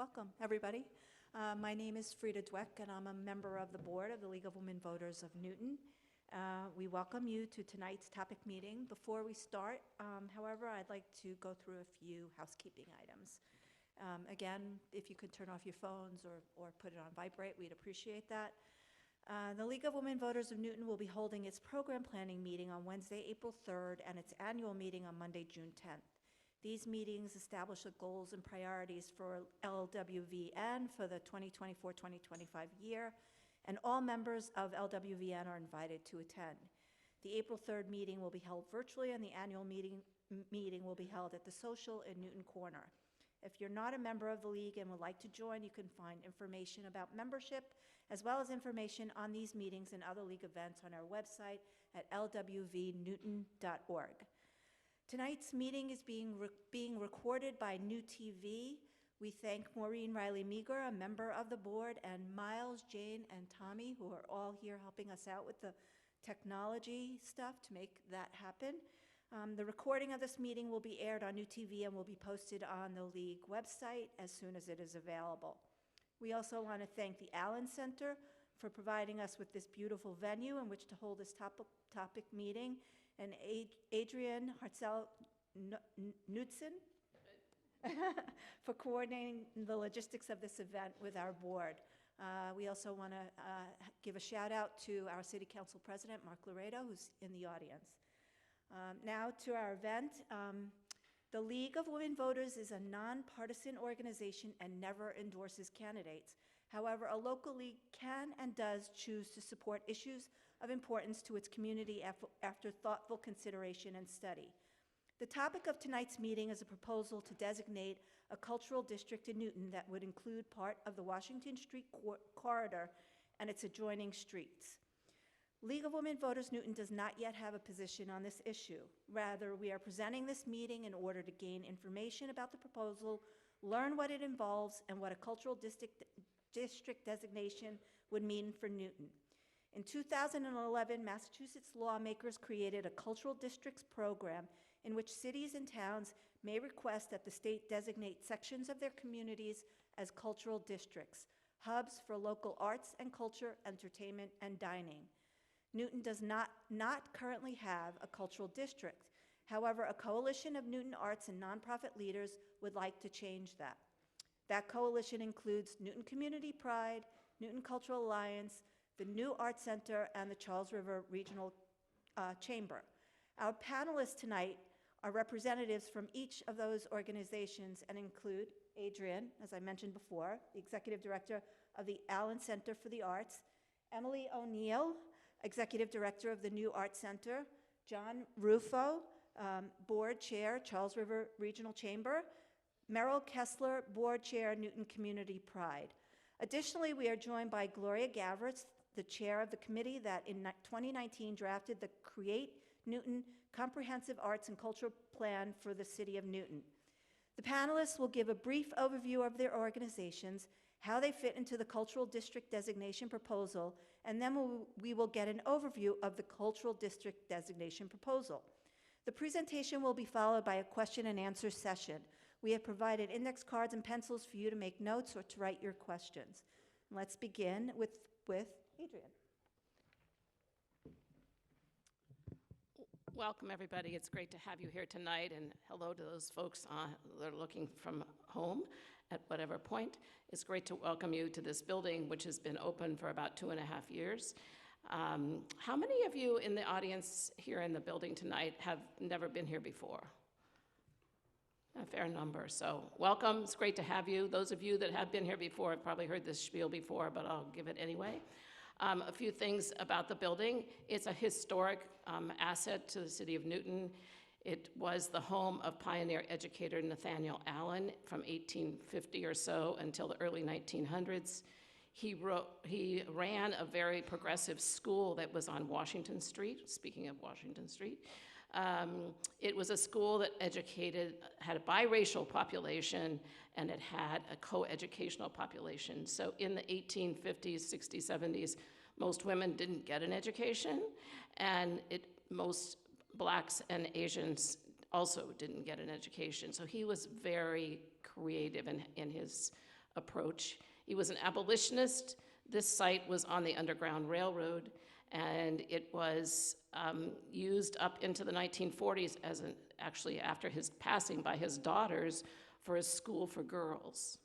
Welcome, everybody. My name is Frida Dweck, and I'm a member of the board of the League of Women Voters of Newton. We welcome you to tonight's topic meeting. Before we start, however, I'd like to go through a few housekeeping items. Again, if you could turn off your phones or put it on vibrate, we'd appreciate that. The League of Women Voters of Newton will be holding its program planning meeting on Wednesday, April 3rd, and its annual meeting on Monday, June 10th. These meetings establish the goals and priorities for LWVN for the 2024-2025 year, and all members of LWVN are invited to attend. The April 3rd meeting will be held virtually, and the annual meeting will be held at the Social in Newton Corner. If you're not a member of the League and would like to join, you can find information about membership, as well as information on these meetings and other League events on our website at lwvnewton.org. Tonight's meeting is being recorded by New TV. We thank Maureen Riley-Meager, a member of the board, and Miles, Jane, and Tommy, who are all here helping us out with the technology stuff to make that happen. The recording of this meeting will be aired on New TV and will be posted on the League website as soon as it is available. We also want to thank the Allen Center for providing us with this beautiful venue in which to hold this topic meeting, and Adrian Hartzell-Knudsen for coordinating the logistics of this event with our board. We also want to give a shout out to our City Council President, Mark Laredo, who's in the audience. Now to our event. The League of Women Voters is a nonpartisan organization and never endorses candidates. However, a local league can and does choose to support issues of importance to its community after thoughtful consideration and study. The topic of tonight's meeting is a proposal to designate a cultural district in Newton that would include part of the Washington Street corridor and its adjoining streets. League of Women Voters Newton does not yet have a position on this issue. Rather, we are presenting this meeting in order to gain information about the proposal, learn what it involves, and what a cultural district designation would mean for Newton. In 2011, Massachusetts lawmakers created a cultural districts program in which cities and towns may request that the state designate sections of their communities as cultural districts, hubs for local arts and culture, entertainment, and dining. Newton does not currently have a cultural district. However, a coalition of Newton arts and nonprofit leaders would like to change that. That coalition includes Newton Community Pride, Newton Cultural Alliance, the New Arts Center, and the Charles River Regional Chamber. Our panelists tonight are representatives from each of those organizations and include Adrian, as I mentioned before, the Executive Director of the Allen Center for the Arts, Emily O'Neill, Executive Director of the New Arts Center, John Rufo, Board Chair, Charles River Regional Chamber, Merrill Kessler, Board Chair, Newton Community Pride. Additionally, we are joined by Gloria Gavritz, the chair of the committee that in 2019 drafted the Create Newton Comprehensive Arts and Cultural Plan for the City of Newton. The panelists will give a brief overview of their organizations, how they fit into the cultural district designation proposal, and then we will get an overview of the cultural district designation proposal. The presentation will be followed by a question and answer session. We have provided index cards and pencils for you to make notes or to write your questions. Let's begin with Adrian. Welcome, everybody. It's great to have you here tonight, and hello to those folks that are looking from home at whatever point. It's great to welcome you to this building, which has been open for about 2.5 years. How many of you in the audience here in the building tonight have never been here before? A fair number, so welcome. It's great to have you. Those of you that have been here before have probably heard this spiel before, but I'll give it anyway. A few things about the building. It's a historic asset to the city of Newton. It was the home of pioneer educator Nathaniel Allen from 1850 or so until the early 1900s. He ran a very progressive school that was on Washington Street, speaking of Washington Street. It was a school that had a biracial population, and it had a co-educational population. So in the 1850s, 60s, 70s, most women didn't get an education, and most blacks and Asians also didn't get an education. So he was very creative in his approach. He was an abolitionist. This site was on the Underground Railroad, and it was used up into the 1940s as actually after his passing by his daughters for a school for girls.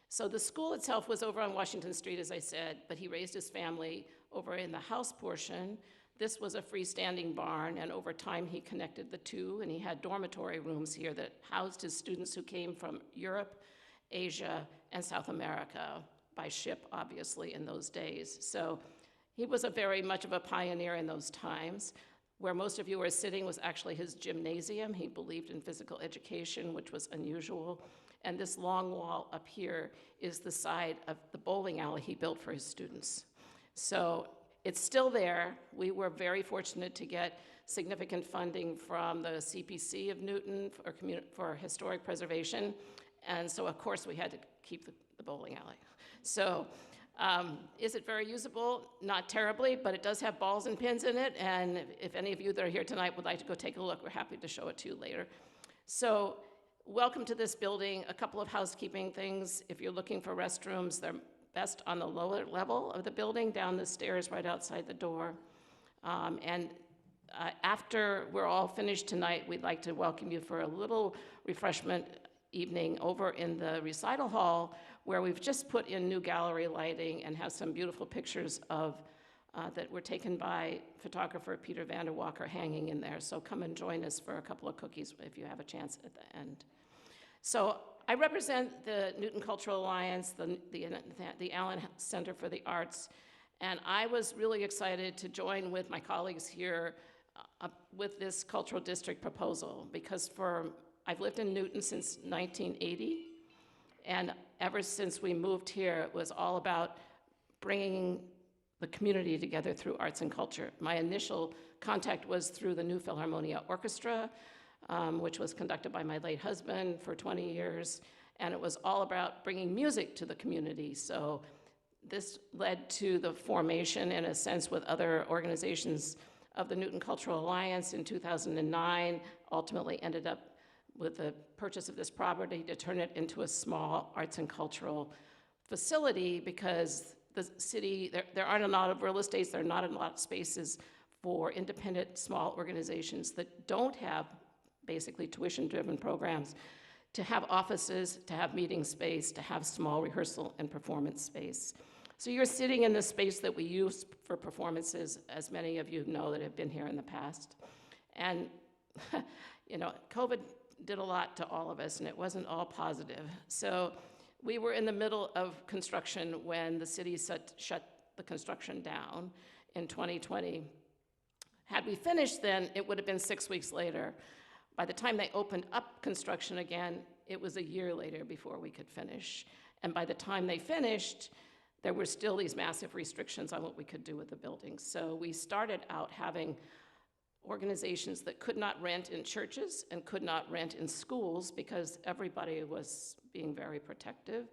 So the school itself was over on Washington Street, as I said, but he raised his family over in the house portion. This was a freestanding barn, and over time he connected the two, and he had dormitory rooms here that housed his students who came from Europe, Asia, and South America, by ship, obviously, in those days. So he was very much of a pioneer in those times. Where most of you are sitting was actually his gymnasium. He believed in physical education, which was unusual. And this long wall up here is the side of the bowling alley he built for his students. So it's still there. We were very fortunate to get significant funding from the CPC of Newton for historic preservation. And so, of course, we had to keep the bowling alley. So is it very usable? Not terribly, but it does have balls and pins in it. And if any of you that are here tonight would like to go take a look, we're happy to show it to you later. So welcome to this building. A couple of housekeeping things. If you're looking for restrooms, they're best on the lower level of the building, down the stairs right outside the door. After we're all finished tonight, we'd like to welcome you for a little refreshment evening over in the recital hall, where we've just put in new gallery lighting and have some beautiful pictures of that were taken by photographer Peter Vanderwalker hanging in there. So come and join us for a couple of cookies if you have a chance at the end. So I represent the Newton Cultural Alliance, the Allen Center for the Arts, and I was really excited to join with my colleagues here with this cultural district proposal, because I've lived in Newton since 1980, and ever since we moved here, it was all about bringing the community together through arts and culture. My initial contact was through the New Philharmonia Orchestra, which was conducted by my late husband for 20 years, and it was all about bringing music to the community. So this led to the formation, in a sense, with other organizations of the Newton Cultural Alliance in 2009, ultimately ended up with the purchase of this property to turn it into a small arts and cultural facility, because the city, there aren't a lot of real estate, there are not a lot of spaces for independent small organizations that don't have basically tuition-driven programs to have offices, to have meeting space, to have small rehearsal and performance space. So you're sitting in the space that we use for performances, as many of you know that have been here in the past. And you know, COVID did a lot to all of us, and it wasn't all positive. So we were in the middle of construction when the city shut the construction down in 2020. Had we finished then, it would have been 6 weeks later. By the time they opened up construction again, it was a year later before we could finish. And by the time they finished, there were still these massive restrictions on what we could do with the building. So we started out having organizations that could not rent in churches and could not rent in schools because everybody was being very protective,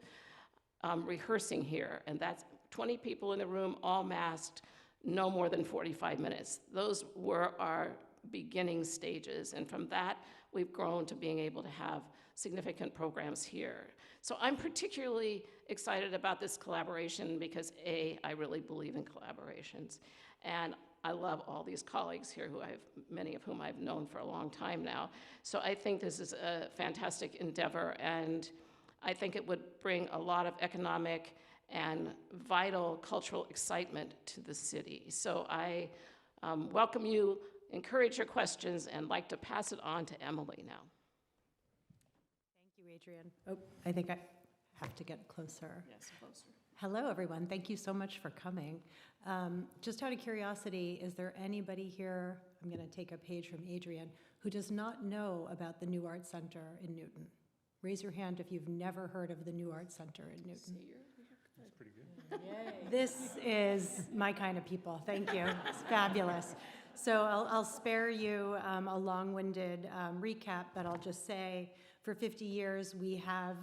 rehearsing here. And that's 20 people in the room, all masked, no more than 45 minutes. Those were our beginning stages. And from that, we've grown to being able to have significant programs here. So I'm particularly excited about this collaboration because A, I really believe in collaborations. And I love all these colleagues here, many of whom I've known for a long time now. So I think this is a fantastic endeavor, and I think it would bring a lot of economic and vital cultural excitement to the city. So I welcome you, encourage your questions, and like to pass it on to Emily now. Thank you, Adrian. Oh, I think I have to get closer. Yes, closer. Hello, everyone. Thank you so much for coming. Just out of curiosity, is there anybody here, I'm going to take a page from Adrian, who does not know about the New Arts Center in Newton? Raise your hand if you've never heard of the New Arts Center in Newton. That's pretty good. Yay. This is my kind of people. Thank you. It's fabulous. So I'll spare you a long-winded recap, but I'll just say for 50 years we have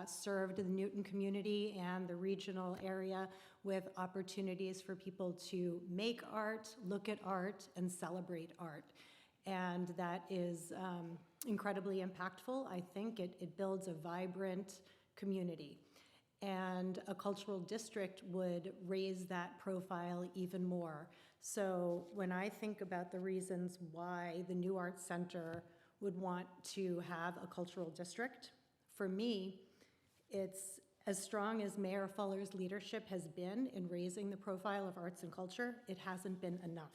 served the Newton community and the regional area with opportunities for people to make art, look at art, and celebrate art. And that is incredibly impactful. I think it builds a vibrant community. and a cultural district would raise that profile even more. So when I think about the reasons why the New Arts Center would want to have a cultural district, for me, it's as strong as Mayor Fuller's leadership has been in raising the profile of arts and culture, it hasn't been enough.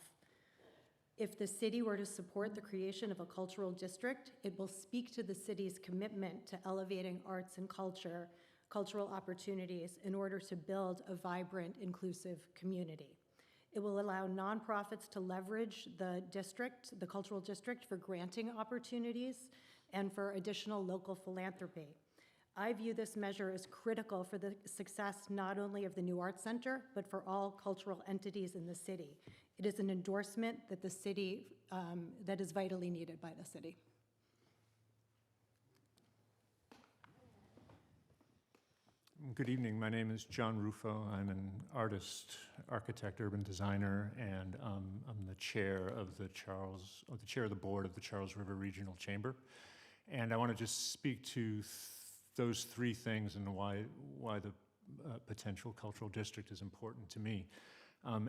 If the city were to support the creation of a cultural district, it will speak to the city's commitment to elevating arts and cultural opportunities in order to build a vibrant, inclusive community. It will allow nonprofits to leverage the district, the cultural district, for granting opportunities and for additional local philanthropy. I view this measure as critical for the success not only of the New Arts Center, but for all cultural entities in the city. It is an endorsement that the city, that is vitally needed by the city. Good evening. My name is John Rufo. I'm an artist, architect, urban designer, and I'm the chair of the board of the Charles River Regional Chamber. And I want to just speak to those three things and why the potential cultural district is important to me.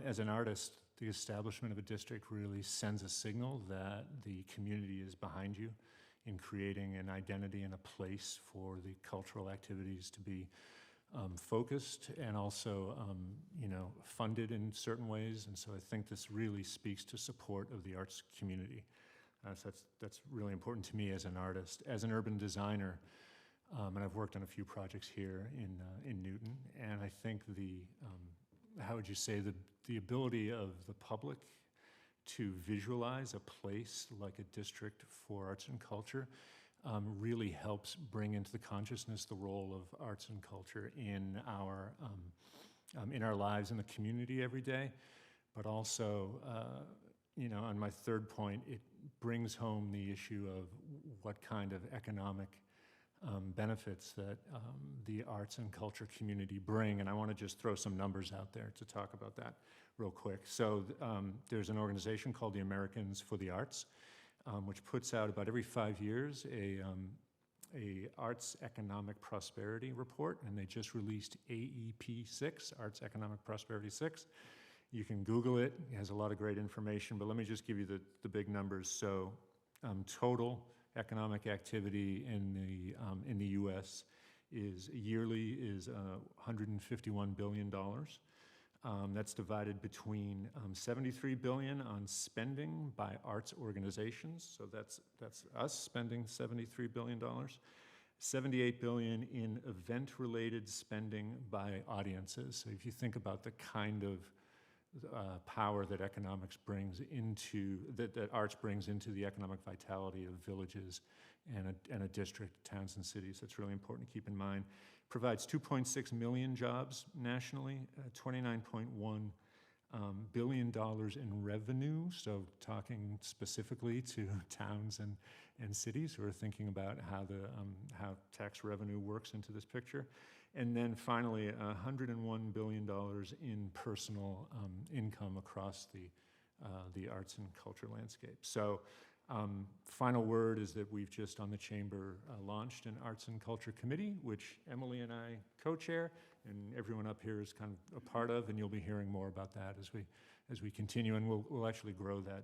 As an artist, the establishment of a district really sends a signal that the community is behind you in creating an identity and a place for the cultural activities to be focused and also, funded in certain ways. And so I think this really speaks to support of the arts community. So that's really important to me as an artist. As an urban designer, and I've worked on a few projects here in Newton, and I think how would you say, the ability of the public to visualize a place like a district for arts and culture really helps bring into the consciousness the role of arts and culture in our lives in the community every day. But also, on my third point, it brings home the issue of what kind of economic benefits that the arts and culture community bring. And I want to just throw some numbers out there to talk about that real quick. So there's an organization called the Americans for the Arts, which puts out about every 5 years a Arts Economic Prosperity Report, and they just released AEP 6, Arts Economic Prosperity 6. You can Google it. It has a lot of great information, but let me just give you the big numbers. So total economic activity in the U.S. yearly is $151 billion. That's divided between $73 billion on spending by arts organizations. So that's us spending $73 billion. $78 billion in event-related spending by audiences. So if you think about the kind of power that economics brings into, that arts brings into the economic vitality of villages and a district, towns and cities. That's really important to keep in mind. Provides 2.6 million jobs nationally, $29.1 billion in revenue. So talking specifically to towns and cities who are thinking about how tax revenue works into this picture. And then finally, $101 billion in personal income across the arts and culture landscape. So final word is that we've just on the Chamber launched an Arts and Culture Committee, which Emily and I co-chair, and everyone up here is kind of a part of, and you'll be hearing more about that as we continue, and we'll actually grow that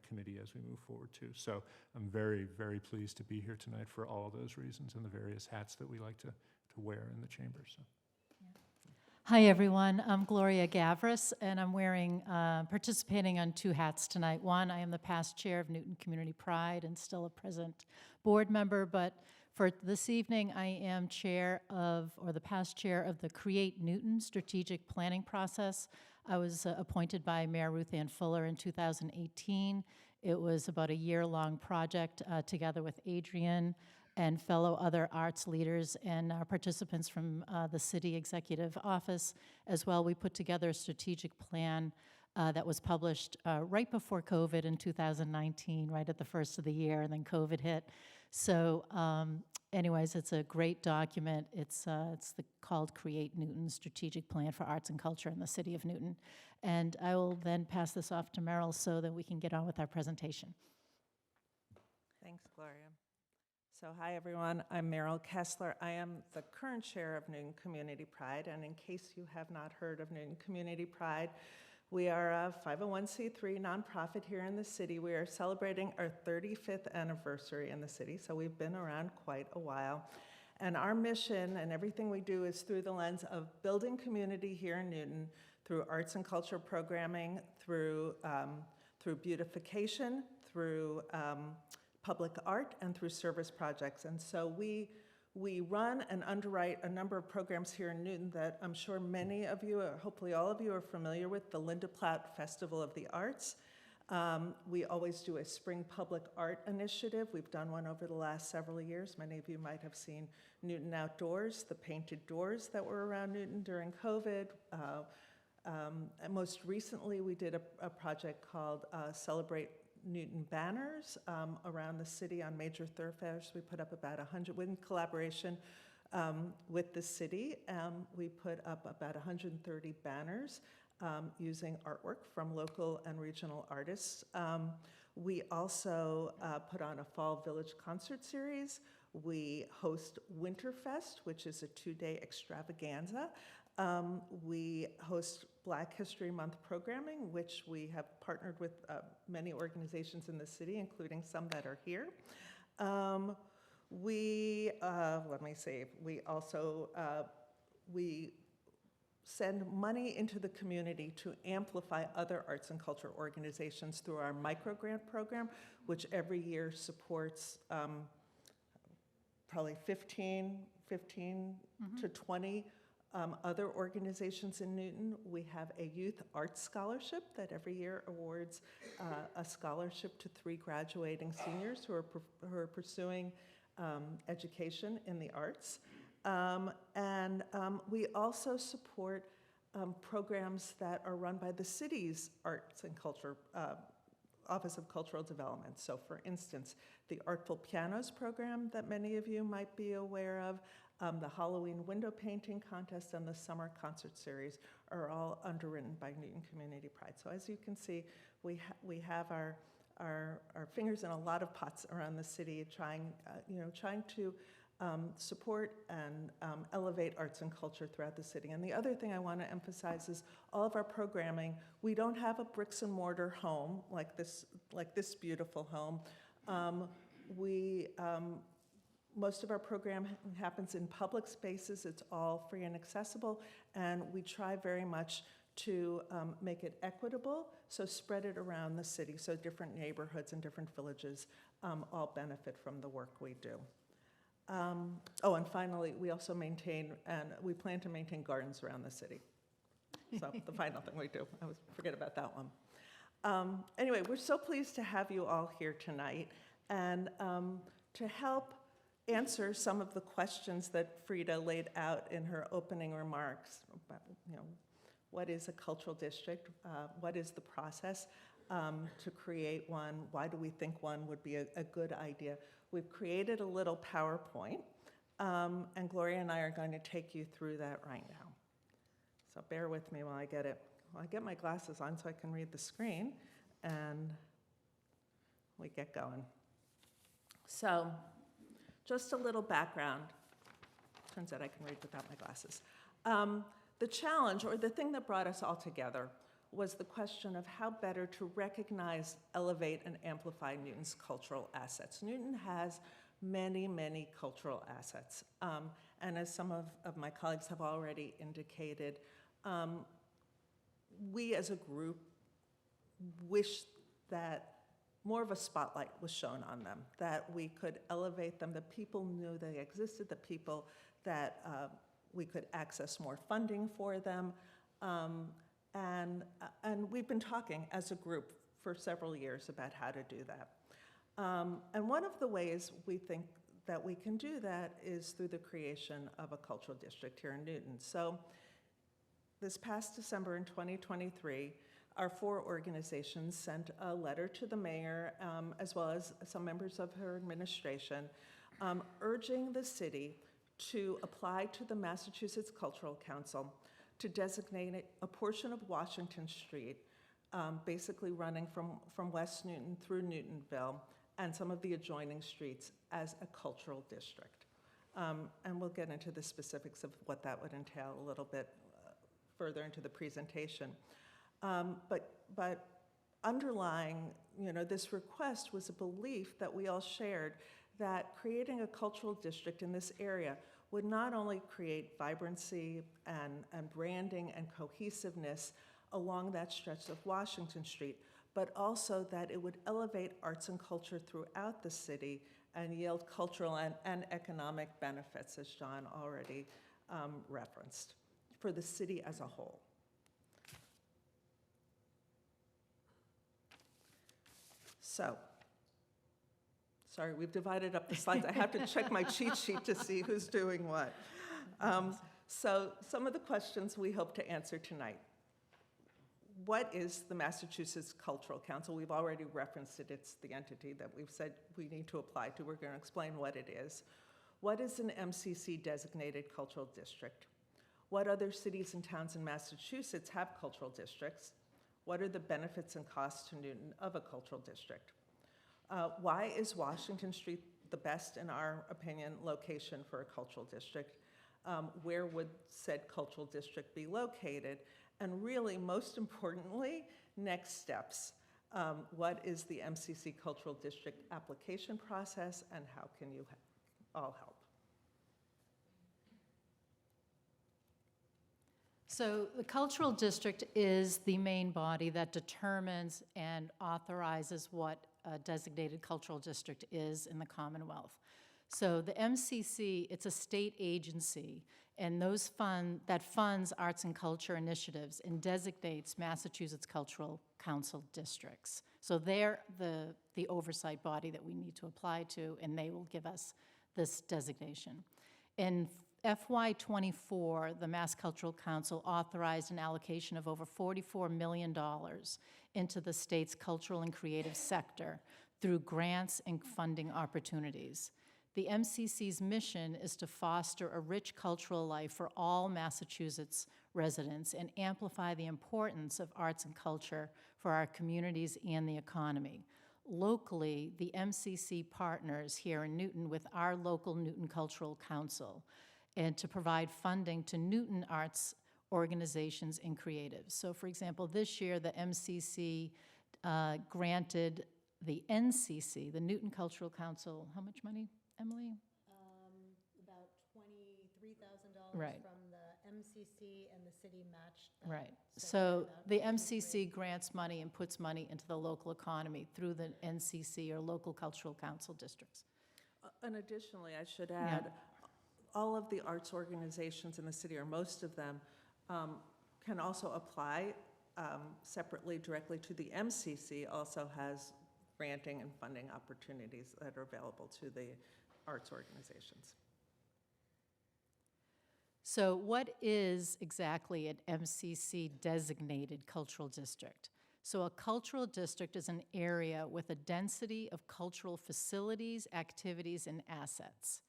committee as we move forward too. So I'm very, very pleased to be here tonight for all of those reasons and the various hats that we like to wear in the Chamber. So. Hi, everyone. I'm Gloria Gavris, and I'm participating on two hats tonight. One, I am the past chair of Newton Community Pride and still a present board member, but for this evening, I am the past chair of the Create Newton strategic planning process. I was appointed by Mayor Ruth Ann Fuller in 2018. It was about a year-long project together with Adrian and fellow other arts leaders and participants from the city executive office. As well, we put together a strategic plan that was published right before COVID in 2019, right at the first of the year, and then COVID hit. So anyways, it's a great document. It's called Create Newton Strategic Plan for Arts and Culture in the City of Newton. And I will then pass this off to Merrill so that we can get on with our presentation. Thanks, Gloria. So hi, everyone. I'm Meryl Kessler. I am the current chair of Newton Community Pride, and in case you have not heard of Newton Community Pride, we are a 501c3 nonprofit here in the city. We are celebrating our 35th anniversary in the city, so we've been around quite a while. And our mission and everything we do is through the lens of building community here in Newton through arts and culture programming, through beautification, through public art, and through service projects. And so we run and underwrite a number of programs here in Newton that I'm sure many of you, hopefully all of you, are familiar with, the Linda Platt Festival of the Arts. We always do a spring public art initiative. We've done one over the last several years. Many of you might have seen Newton Outdoors, the painted doors that were around Newton during COVID. And most recently, we did a project called Celebrate Newton banners around the city on major thoroughfares. We put up about 100, in collaboration with the city. We put up about 130 banners using artwork from local and regional artists. We also put on a Fall Village concert series. We host Winterfest, which is a 2-day extravaganza. We host Black History Month programming, which we have partnered with many organizations in the city, including some that are here. We also send money into the community to amplify other arts and culture organizations through our microgrant program, which every year supports probably 15 to 20 other organizations in Newton. We have a youth arts scholarship that every year awards a scholarship to 3 graduating seniors who are pursuing education in the arts. We also support programs that are run by the city's Arts and Culture Office of Cultural Development. So for instance, the Artful Pianos program that many of you might be aware of, the Halloween window painting contest, and the summer concert series are all underwritten by Newton Community Pride. So as you can see, we have our fingers in a lot of pots around the city, trying to support and elevate arts and culture throughout the city. And the other thing I want to emphasize is all of our programming. We don't have a bricks and mortar home like this beautiful home. Most of our program happens in public spaces. It's all free and accessible, and we try very much to make it equitable, so spread it around the city so different neighborhoods and different villages all benefit from the work we do. And finally, we also maintain, and we plan to maintain gardens around the city. So the final thing we do, I always forget about that one. Anyway, we're so pleased to have you all here tonight, and to help answer some of the questions that Frida laid out in her opening remarks about, what is a cultural district? What is the process to create one? Why do we think one would be a good idea? We've created a little PowerPoint, and Gloria and I are going to take you through that right now. So bear with me while I get it. Well, I get my glasses on so I can read the screen, and we get going. So, just a little background. Turns out I can read without my glasses. The challenge, or the thing that brought us all together, was the question of how better to recognize, elevate, and amplify Newton's cultural assets. Newton has many, many cultural assets. And as some of my colleagues have already indicated, we as a group wish that more of a spotlight was shown on them, that we could elevate them, that people knew they existed, that we could access more funding for them. And we've been talking as a group for several years about how to do that. And one of the ways we think that we can do that is through the creation of a cultural district here in Newton. So this past December in 2023, our 4 organizations sent a letter to the mayor, as well as some members of her administration, urging the city to apply to the Massachusetts Cultural Council to designate a portion of Washington Street, basically running from West Newton through Newtonville, and some of the adjoining streets as a cultural district. And we'll get into the specifics of what that would entail a little bit further into the presentation. But underlying, this request was a belief that we all shared that creating a cultural district in this area would not only create vibrancy and branding and cohesiveness along that stretch of Washington Street, but also that it would elevate arts and culture throughout the city and yield cultural and economic benefits, as John already referenced, for the city as a whole. So, sorry, we've divided up the slides. I have to check my cheat sheet to see who's doing what. So some of the questions we hope to answer tonight. What is the Massachusetts Cultural Council? We've already referenced it. It's the entity that we've said we need to apply to. We're going to explain what it is. What is an MCC designated cultural district? What other cities and towns in Massachusetts have cultural districts? What are the benefits and costs to Newton of a cultural district? Why is Washington Street the best, in our opinion, location for a cultural district? Where would said cultural district be located? And really, most importantly, next steps. What is the MCC Cultural District application process, and how can you all help? So the cultural district is the main body that determines and authorizes what a designated cultural district is in the Commonwealth. So the MCC, it's a state agency, and that funds arts and culture initiatives and designates Massachusetts Cultural Council districts. So they're the oversight body that we need to apply to, and they will give us this designation. In FY24, the Mass Cultural Council authorized an allocation of over $44 million into the state's cultural and creative sector through grants and funding opportunities. The MCC's mission is to foster a rich cultural life for all Massachusetts residents and amplify the importance of arts and culture for our communities and the economy. Locally, the MCC partners here in Newton with our local Newton Cultural Council, and to provide funding to Newton arts organizations and creatives. So for example, this year the MCC granted the NCC, the Newton Cultural Council, how much money, Emily? About $23,000 Right. from the MCC, and the city matched that. Right. So So about the 23. MCC grants money and puts money into the local economy through the NCC, or local cultural council districts. And additionally, I should add, all of the arts organizations in the city, or most of them, can also apply separately directly to the MCC, also has granting and funding opportunities that are available to the arts organizations. So what is exactly an MCC designated cultural district? So a cultural district is an area with a density of cultural facilities, activities, and assets.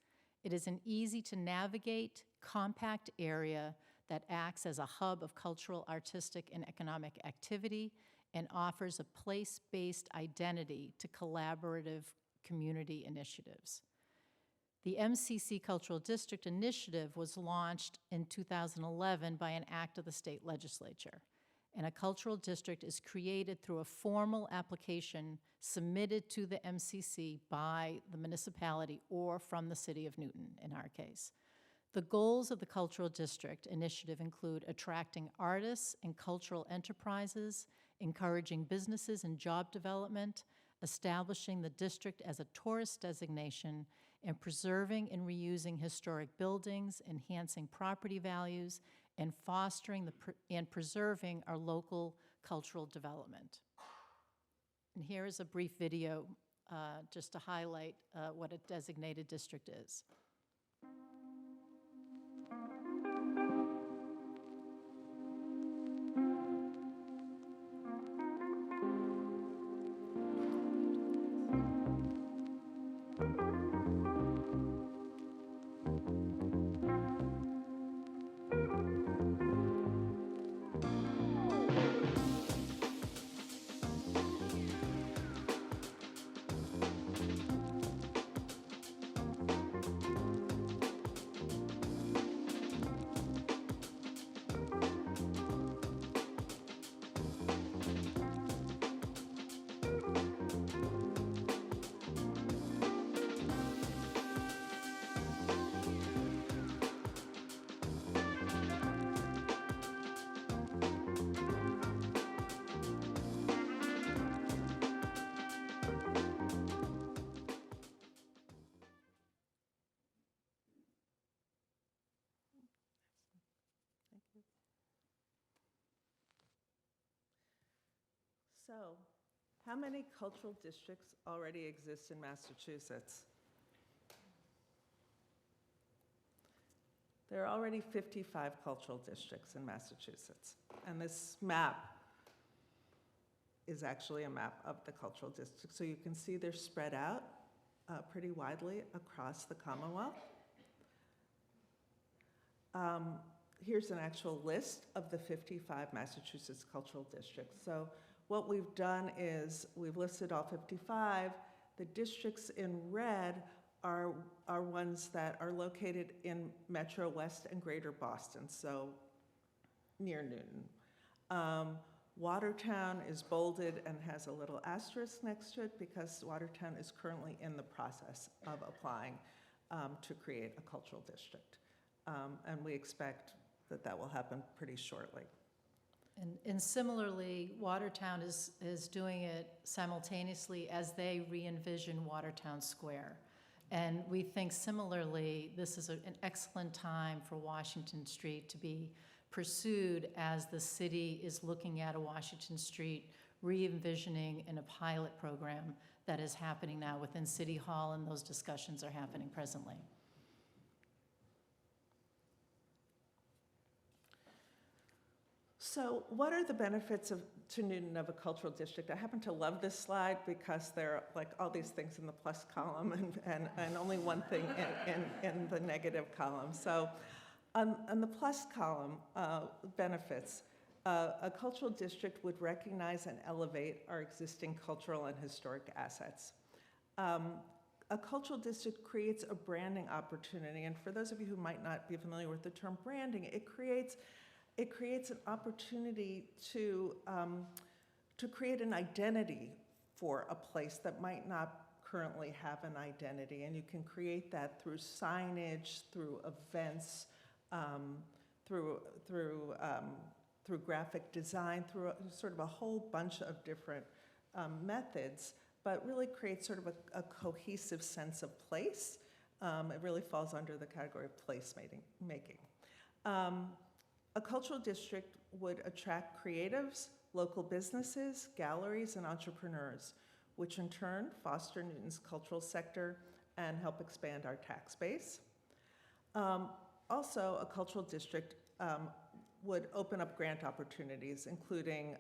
It is an easy-to-navigate, compact area that acts as a hub of cultural, artistic, and economic activity and offers a place-based identity to collaborative community initiatives. The MCC Cultural District Initiative was launched in 2011 by an act of the state legislature. And a cultural district is created through a formal application submitted to the MCC by the municipality or from the city of Newton, in our case. The goals of the Cultural District Initiative include attracting artists and cultural enterprises, encouraging businesses and job development, establishing the district as a tourist designation, and preserving and reusing historic buildings, enhancing property values, and fostering and preserving our local cultural development. And here is a brief video just to highlight what a designated district is. So, how many cultural districts already exist in Massachusetts? There are already 55 cultural districts in Massachusetts, and this map is actually a map of the cultural districts. So you can see they're spread out pretty widely across the Commonwealth. Here's an actual list of the 55 Massachusetts cultural districts. So what we've done is we've listed all 55. The districts in red are ones that are located in Metro West and Greater Boston, so near Newton. Watertown is bolded and has a little asterisk next to it because Watertown is currently in the process of applying to create a cultural district. And we expect that that will happen pretty shortly. And similarly, Watertown is doing it simultaneously as they re-envision Watertown Square. And we think similarly, this is an excellent time for Washington Street to be pursued as the city is looking at a Washington Street re-envisioning in a pilot program that is happening now within City Hall, and those discussions are happening presently. So what are the benefits to Newton of a cultural district? I happen to love this slide because there are like all these things in the plus column and only one thing in the negative column. So on the plus column, benefits, a cultural district would recognize and elevate our existing cultural and historic assets. A cultural district creates a branding opportunity, and for those of you who might not be familiar with the term branding, it creates an opportunity to create an identity for a place that might not currently have an identity. And you can create that through signage, through events, through graphic design, through sort of a whole bunch of different methods, but really create sort of a cohesive sense of place. It really falls under the category of place making. A cultural district would attract creatives, local businesses, galleries, and entrepreneurs, which in turn foster Newton's cultural sector and help expand our tax base. Also, a cultural district would open up grant opportunities, including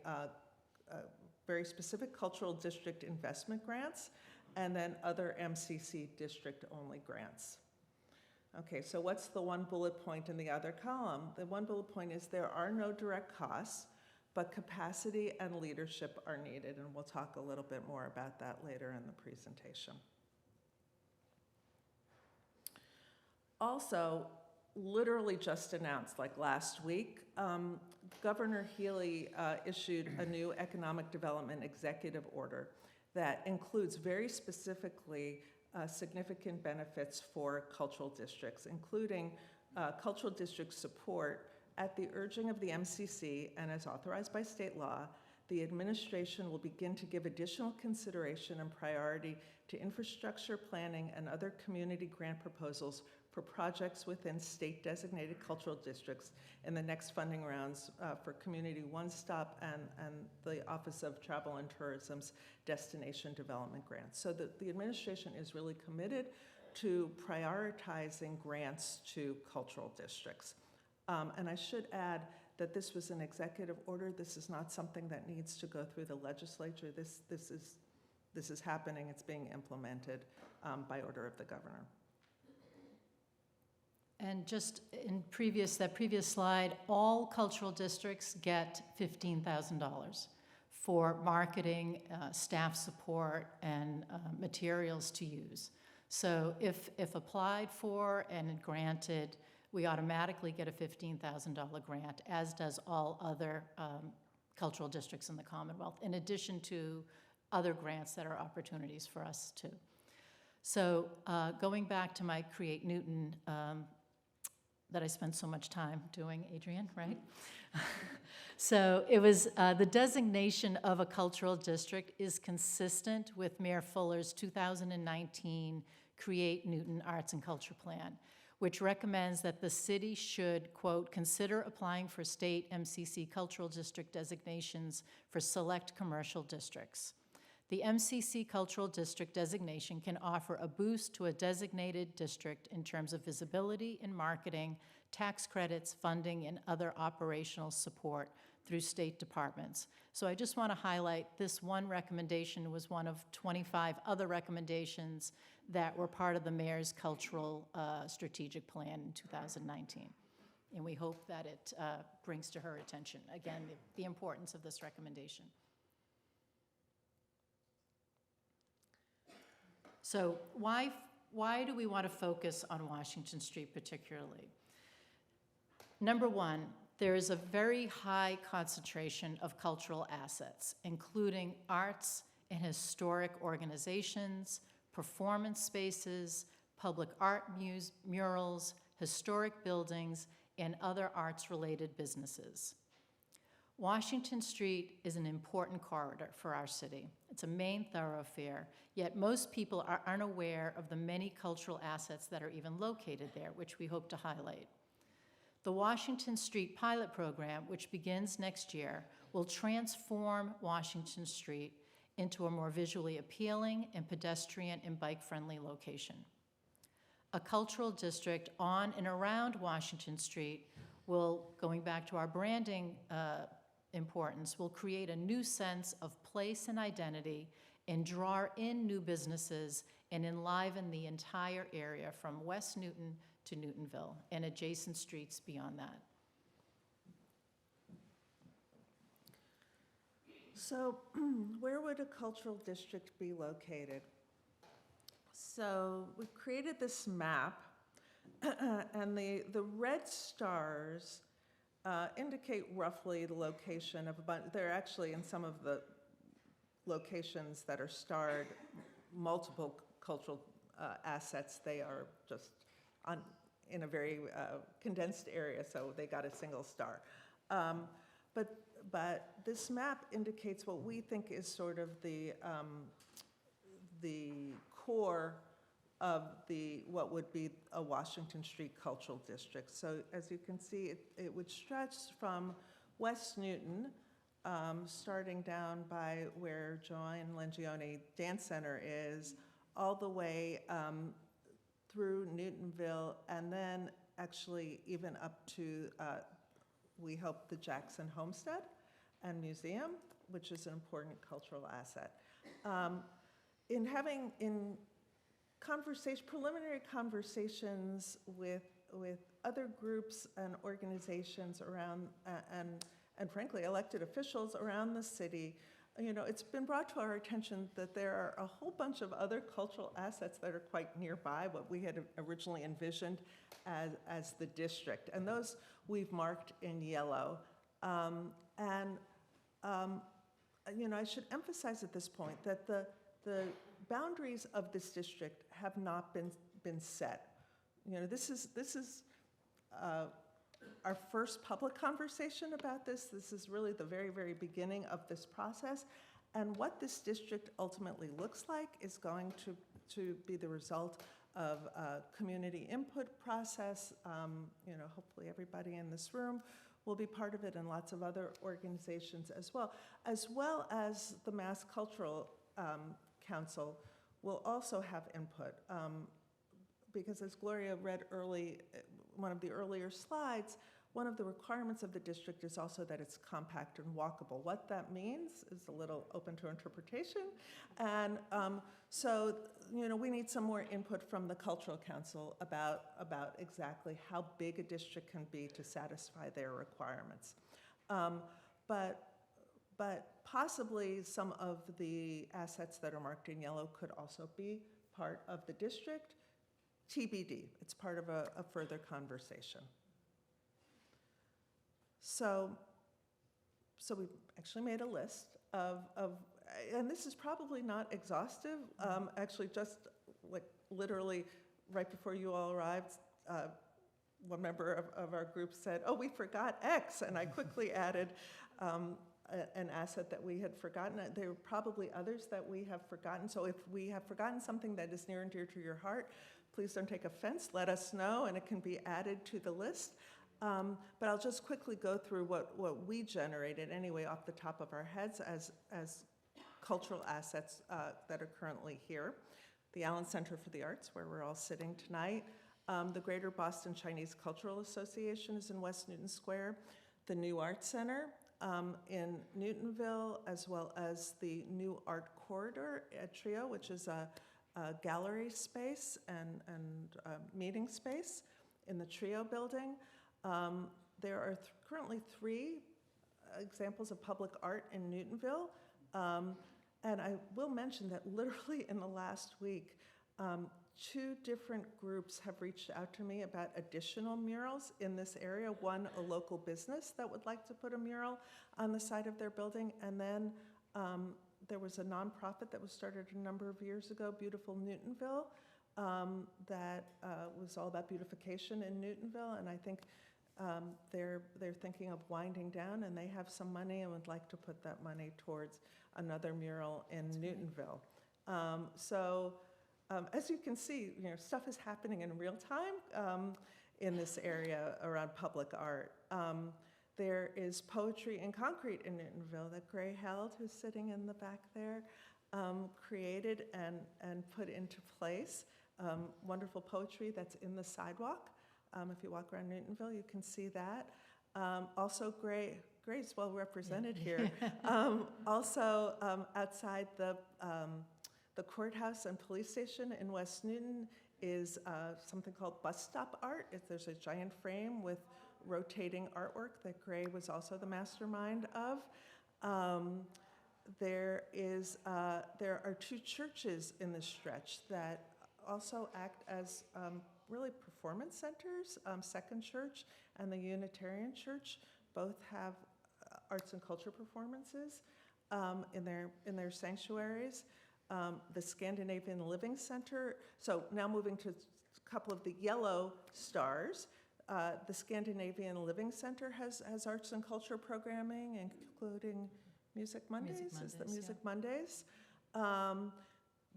very specific cultural district investment grants, and then other MCC district-only grants. Okay, so what's the one bullet point in the other column? The one bullet point is there are no direct costs, but capacity and leadership are needed, and we'll talk a little bit more about that later in the presentation. Also, literally just announced, like last week, Governor Healy issued a new economic development executive order that includes very specifically significant benefits for cultural districts, including cultural district support at the urging of the MCC and as authorized by state law. The administration will begin to give additional consideration and priority to infrastructure planning and other community grant proposals for projects within state-designated cultural districts in the next funding rounds for Community One Stop and the Office of Travel and Tourism's Destination Development Grants. So the administration is really committed to prioritizing grants to cultural districts. And I should add that this was an executive order. This is not something that needs to go through the legislature. This is happening. It's being implemented by order of the governor. And just in that previous slide, all cultural districts get $15,000 for marketing, staff support, and materials to use. So if applied for and granted, we automatically get a $15,000 grant, as does all other cultural districts in the Commonwealth, in addition to other grants that are opportunities for us too. So going back to my Create Newton that I spent so much time doing, Adrienne, right? So it was, the designation of a cultural district is consistent with Mayor Fuller's 2019 Create Newton Arts and Culture Plan, which recommends that the city should, quote, consider applying for state MCC cultural district designations for select commercial districts. The MCC cultural district designation can offer a boost to a designated district in terms of visibility and marketing, tax credits, funding, and other operational support through state departments. So I just want to highlight this one recommendation was one of 25 other recommendations that were part of the mayor's cultural strategic plan in 2019. And we hope that it brings to her attention, again, the importance of this recommendation. So why do we want to focus on Washington Street particularly? Number one, there is a very high concentration of cultural assets, including arts and historic organizations, performance spaces, public art murals, historic buildings, and other arts-related businesses. Washington Street is an important corridor for our city. It's a main thoroughfare, yet most people are unaware of the many cultural assets that are even located there, which we hope to highlight. The Washington Street pilot program, which begins next year, will transform Washington Street into a more visually appealing and pedestrian and bike-friendly location. A cultural district on and around Washington Street will, going back to our branding importance, will create a new sense of place and identity and draw in new businesses and enliven the entire area from West Newton to Newtonville and adjacent streets beyond that. So where would a cultural district be located? So we've created this map, and the red stars indicate roughly the location of a bunch. They're actually in some of the locations that are starred multiple cultural assets. They are just in a very condensed area, so they got a single star. But this map indicates what we think is sort of the core of what would be a Washington Street cultural district. So as you can see, it would stretch from West Newton, starting down by where Joanne Langione Dance Center is, all the way through Newtonville, and then actually even up to, we hope, the Jackson Homestead and Museum, which is an important cultural asset. In preliminary conversations with other groups and organizations around, and frankly, elected officials around the city, it's been brought to our attention that there are a whole bunch of other cultural assets that are quite nearby, what we had originally envisioned as the district. And those we've marked in yellow. I should emphasize at this point that the boundaries of this district have not been set. This is our first public conversation about this. This is really the very, very beginning of this process. And what this district ultimately looks like is going to be the result of a community input process. Hopefully everybody in this room will be part of it, and lots of other organizations as well as the Mass Cultural Council will also have input. Because as Gloria read one of the earlier slides, one of the requirements of the district is also that it's compact and walkable. What that means is a little open to interpretation. And so we need some more input from the Cultural Council about exactly how big a district can be to satisfy their requirements. But possibly some of the assets that are marked in yellow could also be part of the district. TBD, it's part of a further conversation. So we've actually made a list of, and this is probably not exhaustive. Actually, just like literally right before you all arrived, one member of our group said, "Oh, we forgot X," and I quickly added an asset that we had forgotten. There are probably others that we have forgotten. So if we have forgotten something that is near and dear to your heart, please don't take offense. Let us know, and it can be added to the list. But I'll just quickly go through what we generated anyway off the top of our heads as cultural assets that are currently here. The Allen Center for the Arts, where we're all sitting tonight. The Greater Boston Chinese Cultural Association is in West Newton Square. The New Art Center in Newtonville, as well as the New Art Corridor at Trio, which is a gallery space and meeting space in the Trio building. There are currently 3 examples of public art in Newtonville. And I will mention that literally in the last week, 2 different groups have reached out to me about additional murals in this area. One, a local business that would like to put a mural on the side of their building. And then there was a nonprofit that was started a number of years ago, Beautiful Newtonville, that was all about beautification in Newtonville. And I think they're thinking of winding down, and they have some money and would like to put that money towards another mural in Newtonville. As you can see, stuff is happening in real time in this area around public art. There is poetry in concrete in Newtonville that Gray Held, who's sitting in the back there, created and put into place. Wonderful poetry that's in the sidewalk. If you walk around Newtonville, you can see that. Also, Gray's well represented here. Also, outside the courthouse and police station in West Newton is something called bus stop art. There's a giant frame with rotating artwork that Gray was also the mastermind of. There are 2 churches in this stretch that also act as really performance centers. Second Church and the Unitarian Church both have arts and culture performances in their sanctuaries. The Scandinavian Living Center, so now moving to a couple of the yellow stars. The Scandinavian Living Center has arts and culture programming, including Music Mondays. Is the Music Mondays.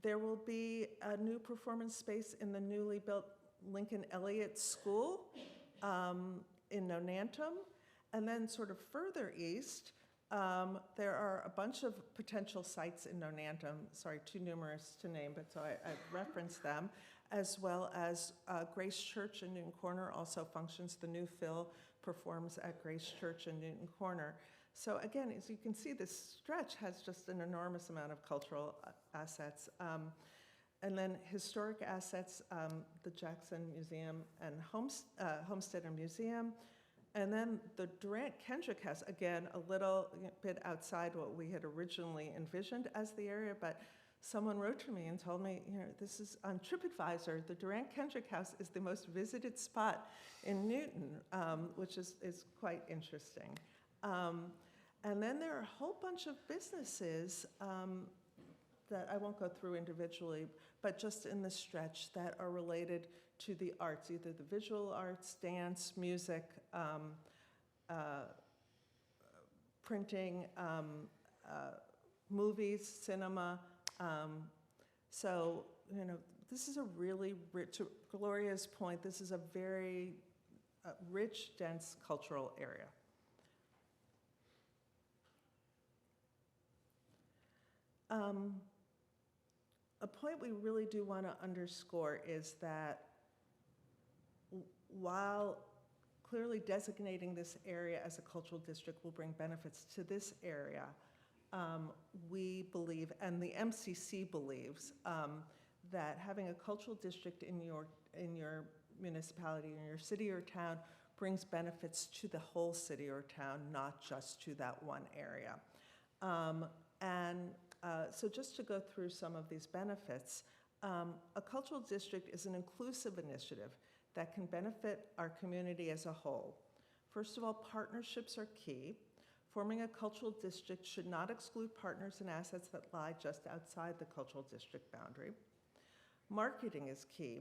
There will be a new performance space in the newly built Lincoln Elliott School in Nonantum. And then sort of further east, there are a bunch of potential sites in Nonantum, sorry, too numerous to name, but so I've referenced them, as well as Grace Church in Newton Corner also functions. The new Phil performs at Grace Church in Newton Corner. So again, as you can see, this stretch has just an enormous amount of cultural assets. And then historic assets, the Jackson Museum and Homestead Museum. And then the Durant-Kendrick House, again, a little bit outside what we had originally envisioned as the area, but someone wrote to me and told me, this is on TripAdvisor, the Durant-Kendrick House is the most visited spot in Newton, which is quite interesting. And then there are a whole bunch of businesses that I won't go through individually, but just in the stretch that are related to the arts, either the visual arts, dance, music, printing, movies, cinema. So, this is a really rich, to Gloria's point, this is a very rich, dense cultural area. A point we really do want to underscore is that while clearly designating this area as a cultural district will bring benefits to this area, we believe, and the MCC believes, that having a cultural district in your municipality, in your city or town, brings benefits to the whole city or town, not just to that one area. So just to go through some of these benefits, a cultural district is an inclusive initiative that can benefit our community as a whole. First of all, partnerships are key. Forming a cultural district should not exclude partners and assets that lie just outside the cultural district boundary. Marketing is key.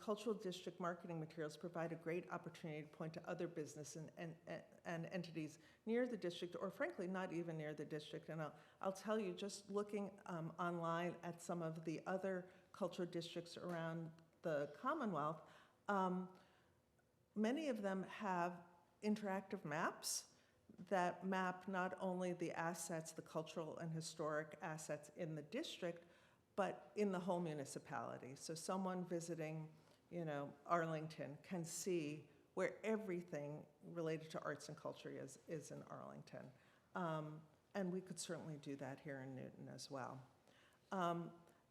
Cultural district marketing materials provide a great opportunity to point to other business and entities near the district, or frankly, not even near the district. And I'll tell you, just looking online at some of the other cultural districts around the Commonwealth, many of them have interactive maps that map not only the assets, the cultural and historic assets in the district, but in the whole municipality. So someone visiting, Arlington can see where everything related to arts and culture is in Arlington. And we could certainly do that here in Newton as well.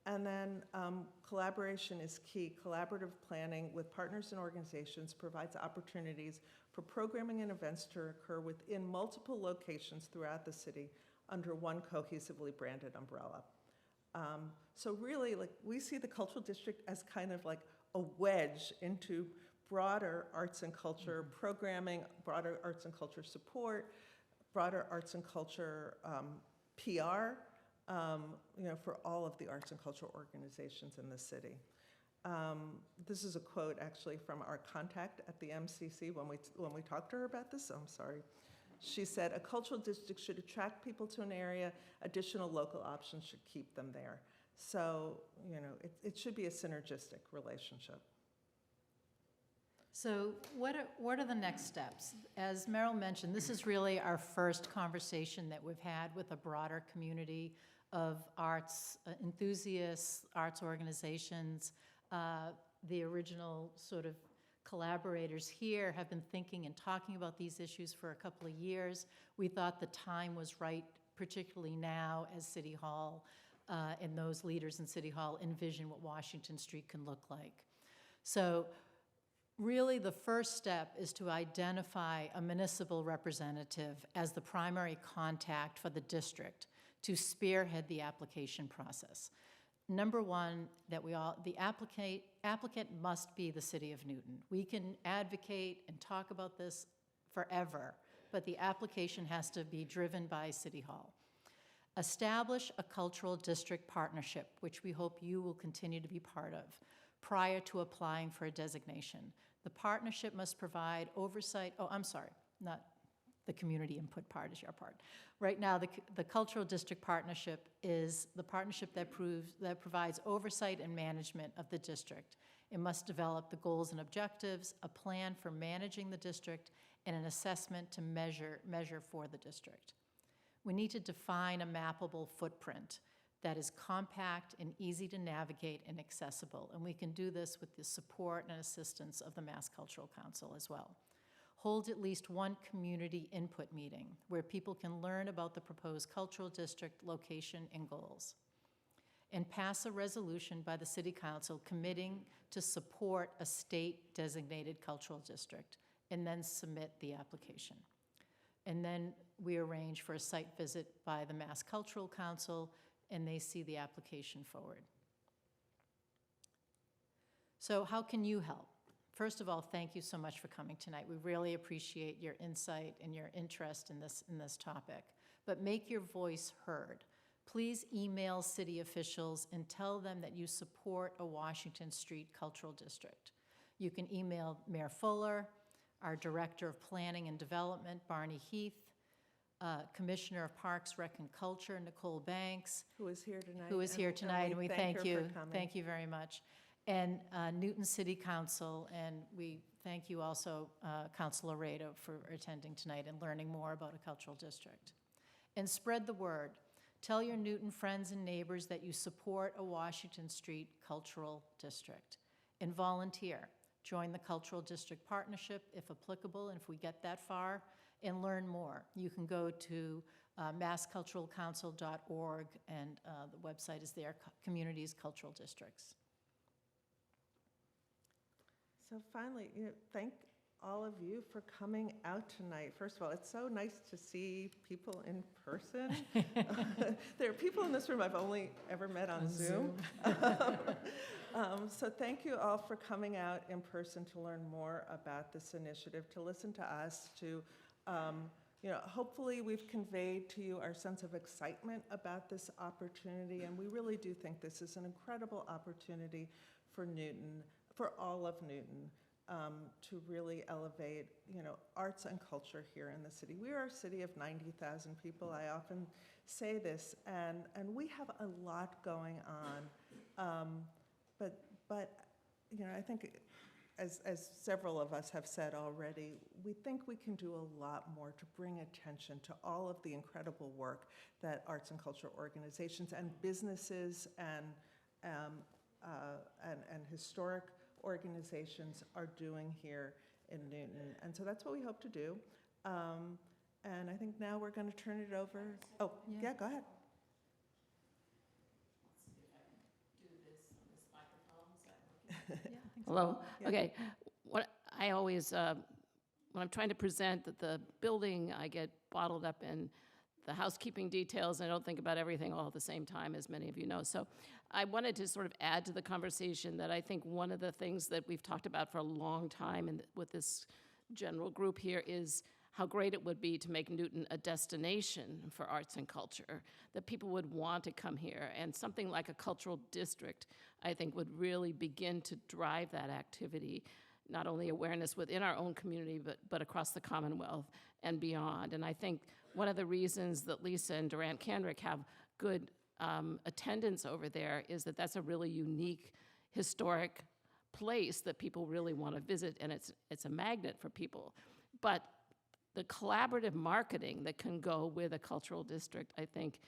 And then collaboration is key. Collaborative planning with partners and organizations provides opportunities for programming and events to occur within multiple locations throughout the city under one cohesively branded umbrella. So really, we see the cultural district as kind of like a wedge into broader arts and culture programming, broader arts and culture support, broader arts and culture PR, for all of the arts and cultural organizations in the city. This is a quote actually from our contact at the MCC when we talked to her about this. I'm sorry. She said, "A cultural district should attract people to an area. Additional local options should keep them there." So, it should be a synergistic relationship. So what are the next steps? As Meryl mentioned, this is really our first conversation that we've had with a broader community of arts enthusiasts, arts organizations. The original sort of collaborators here have been thinking and talking about these issues for a couple of years. We thought the time was right, particularly now as City Hall and those leaders in City Hall envision what Washington Street can look like. So really the first step is to identify a municipal representative as the primary contact for the district to spearhead the application process. Number one, the applicant must be the City of Newton. We can advocate and talk about this forever, but the application has to be driven by City Hall. Establish a cultural district partnership, which we hope you will continue to be part of, prior to applying for a designation. The partnership must provide oversight, not the community input part is your part. Right now, the Cultural District Partnership is the partnership that provides oversight and management of the district. It must develop the goals and objectives, a plan for managing the district, and an assessment to measure for the district. We need to define a mappable footprint that is compact and easy to navigate and accessible, and we can do this with the support and assistance of the Mass Cultural Council as well. Hold at least one community input meeting where people can learn about the proposed cultural district location and goals. And pass a resolution by the City Council committing to support a state-designated cultural district, and then submit the application. And then we arrange for a site visit by the Mass Cultural Council, and they see the application forward. So how can you help? First of all, thank you so much for coming tonight. We really appreciate your insight and your interest in this topic. But make your voice heard. Please email city officials and tell them that you support a Washington Street Cultural District. You can email Mayor Fuller, our Director of Planning and Development, Barney Heath, Commissioner of Parks, Rec, and Culture, Nicole Banks. Who is here tonight. And we thank you. Thank you very much. And Newton City Council, and we thank you also, Councilor Rado, for attending tonight and learning more about a cultural district. And spread the word. Tell your Newton friends and neighbors that you support a Washington Street Cultural District. And volunteer. Join the Cultural District Partnership, if applicable, and if we get that far, and learn more. You can go to massculturalcouncil.org, and the website is there, Communities Cultural Districts. So finally, thank all of you for coming out tonight. First of all, it's so nice to see people in person. There are people in this room I've only ever met on Zoom. So thank you all for coming out in person to learn more about this initiative, to listen to us, to hopefully we've conveyed to you our sense of excitement about this opportunity, and we really do think this is an incredible opportunity for Newton, for all of Newton, to really elevate, arts and culture here in the city. We are a city of 90,000 people. I often say this, and we have a lot going on. But I think, as several of us have said already, we think we can do a lot more to bring attention to all of the incredible work that arts and culture organizations and businesses and historic organizations are doing here in Newton. And so that's what we hope to do. And I think now we're going to turn it over. Oh, yeah, go ahead. Hello? Yeah. Okay. What I always, when I'm trying to present the building, I get bottled up in the housekeeping details. I don't think about everything all at the same time, as many of you know. So I wanted to sort of add to the conversation that I think one of the things that we've talked about for a long time and with this general group here is how great it would be to make Newton a destination for arts and culture, that people would want to come here. And something like a cultural district, I think, would really begin to drive that activity, not only awareness within our own community, but across the Commonwealth and beyond. And I think one of the reasons that Lisa and Durant Kendrick have good attendance over there is that that's a really unique, historic place that people really want to visit, and it's a magnet for people. But the collaborative marketing that can go with a cultural district, I think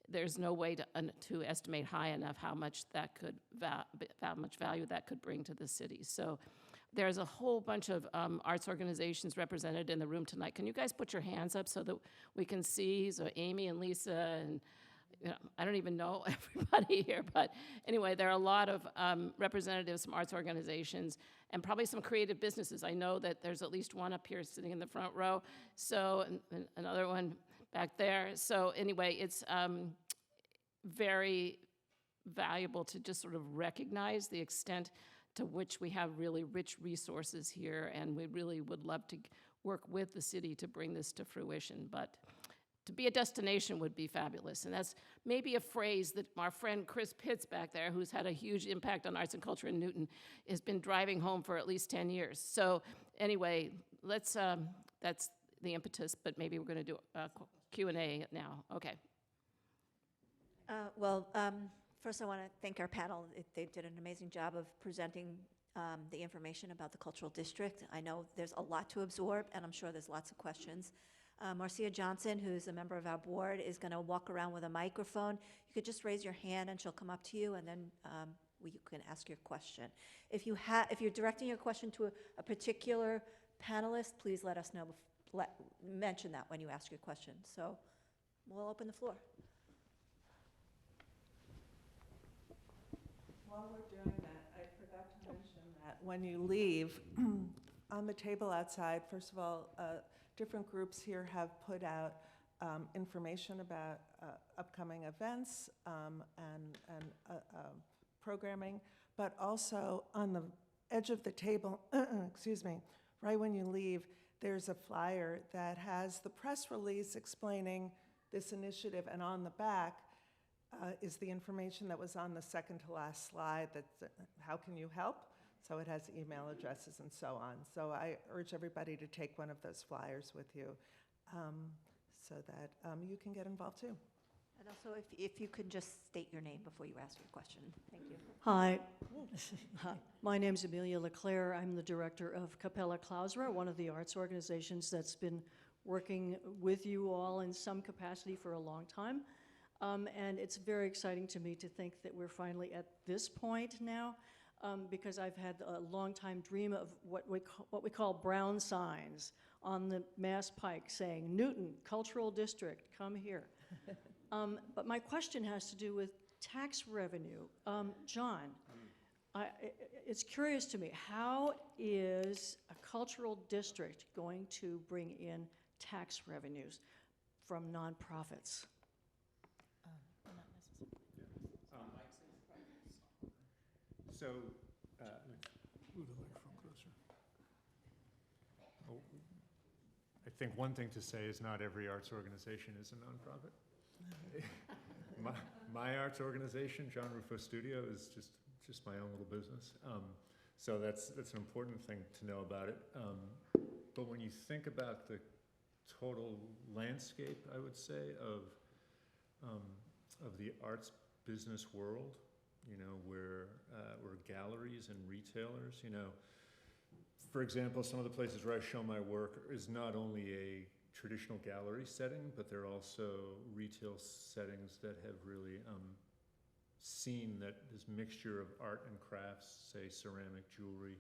there's no way to estimate high enough how much that could how much value that could bring to the city. So there's a whole bunch of arts organizations represented in the room tonight. Can you guys put your hands up so that we can see? So Amy and Lisa and I don't even know everybody here, but anyway, there are a lot of representatives from arts organizations and probably some creative businesses. I know that there's at least one up here sitting in the front row, so and another one back there. So anyway, it's very valuable to just sort of recognize the extent to which we have really rich resources here, and we really would love to work with the city to bring this to fruition. But to be a destination would be fabulous, and that's maybe a phrase that our friend Chris Pitts back there, who's had a huge impact on arts and culture in Newton, has been driving home for at least 10 years. So anyway, let's, that's the impetus, but maybe we're going to do a Q&A now. Okay. First I want to thank our panel. They did an amazing job of presenting the information about the cultural district. I know there's a lot to absorb, and I'm sure there's lots of questions. Marcia Johnson, who's a member of our board, is going to walk around with a microphone. You could just raise your hand and she'll come up to you, and then you can ask your question. If you're directing your question to a particular panelist, please let us know. Mention that when you ask your question. So we'll open the floor. While we're doing that, I forgot to mention that when you leave, on the table outside, first of all, different groups here have put out information about upcoming events and programming, but also on the edge of the table, excuse me, right when you leave, there's a flyer that has the press release explaining this initiative, and on the back is the information that was on the second to last slide, that's how can you help? So it has email addresses and so on. So I urge everybody to take one of those flyers with you so that you can get involved too. And also, if you could just state your name before you ask your question. Thank you. Hi. Hi. My name's Amelia LeClaire. I'm the director of Capella Klausera, one of the arts organizations that's been working with you all in some capacity for a long time. And it's very exciting to me to think that we're finally at this point now, because I've had a long time dream of what we call brown signs on the Mass Pike saying, Newton, Cultural District, come here. But my question has to do with tax revenue. John, it's curious to me, how is a cultural district going to bring in tax revenues from nonprofits? So, move the microphone closer. Oh, I think one thing to say is not every arts organization is a nonprofit. My arts organization, John Rufo Studio, is just my own little business. So that's an important thing to know about it. But when you think about the total landscape, I would say, of the arts business world, you know, where galleries and retailers, you know, for example, some of the places where I show my work is not only a traditional gallery setting, but they're also retail settings that have really seen that this mixture of art and crafts, say ceramic, jewelry,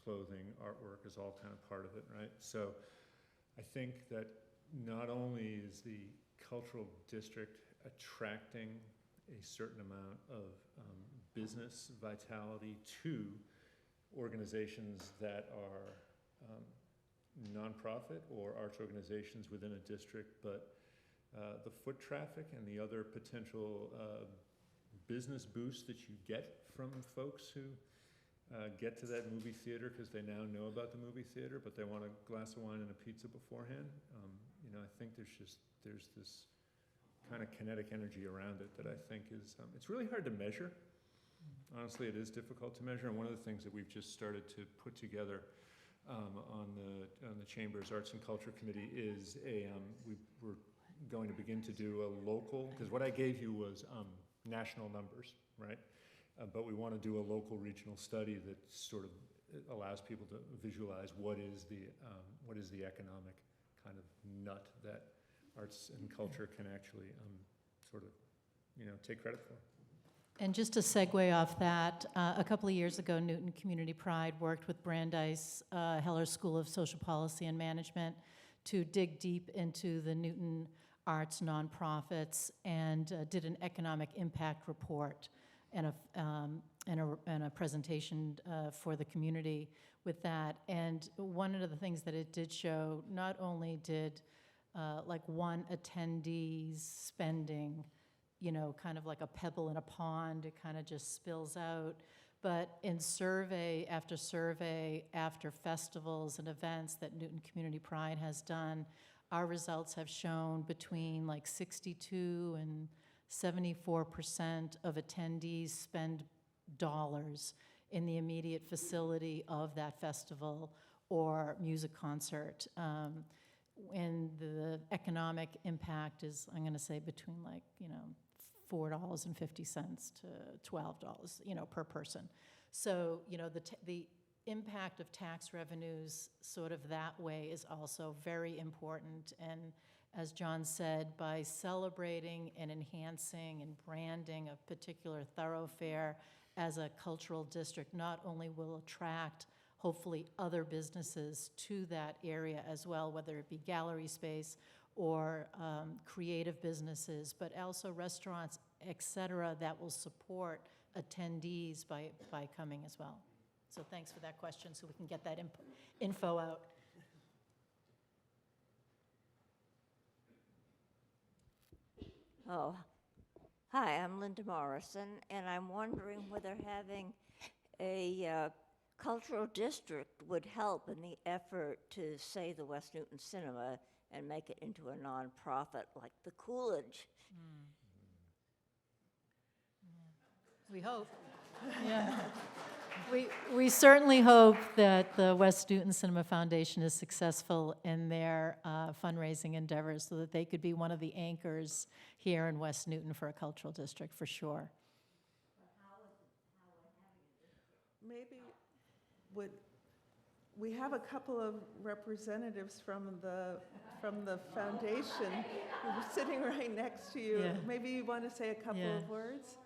clothing, artwork is all kind of part of it, right? So I think that not only is the cultural district attracting a certain amount of business vitality to organizations that are nonprofit or arts organizations within a district, but the foot traffic and the other potential business boost that you get from folks who get to that movie theater because they now know about the movie theater, but they want a glass of wine and a pizza beforehand. You know, I think there's this kind of kinetic energy around it that I think is, it's really hard to measure. Honestly, it is difficult to measure, and one of the things that we've just started to put together on the Chamber's Arts and Culture Committee is we're going to begin to do a local, because what I gave you was national numbers, right? But we want to do a local regional study that sort of allows people to visualize what is the economic kind of nut that arts and culture can actually sort of, you know, take credit for. And just to segue off that, a couple of years ago, Newton Community Pride worked with Brandeis Heller School of Social Policy and Management to dig deep into the Newton arts nonprofits and did an economic impact report and a presentation for the community with that. And one of the things that it did show, not only did like one attendee's spending, you know, kind of like a pebble in a pond, it kind of just spills out. But in survey after festivals and events that Newton Community Pride has done, our results have shown between like 62 and 74% of attendees spend dollars in the immediate facility of that festival or music concert. And the economic impact is, I'm going to say, between like, you know, $4.50 to $12, you know, per person. So, you know, the impact of tax revenues sort of that way is also very important. And as John said, by celebrating and enhancing and branding a particular thoroughfare as a cultural district, not only will attract hopefully other businesses to that area as well, whether it be gallery space or creative businesses, but also restaurants, et cetera, that will support attendees by coming as well. So thanks for that question, so we can get that info out. Oh, hi, I'm Linda Morrison, and I'm wondering whether having a cultural district would help in the effort to, say, the West Newton Cinema and make it into a nonprofit like the Coolidge. We hope. Yeah. We certainly hope that the West Newton Cinema Foundation is successful in their fundraising endeavors so that they could be one of the anchors here in West Newton for a cultural district, for sure. Maybe we have a couple of representatives from the foundation sitting right next to you. Yeah. Maybe you want to say a couple Yeah. of words?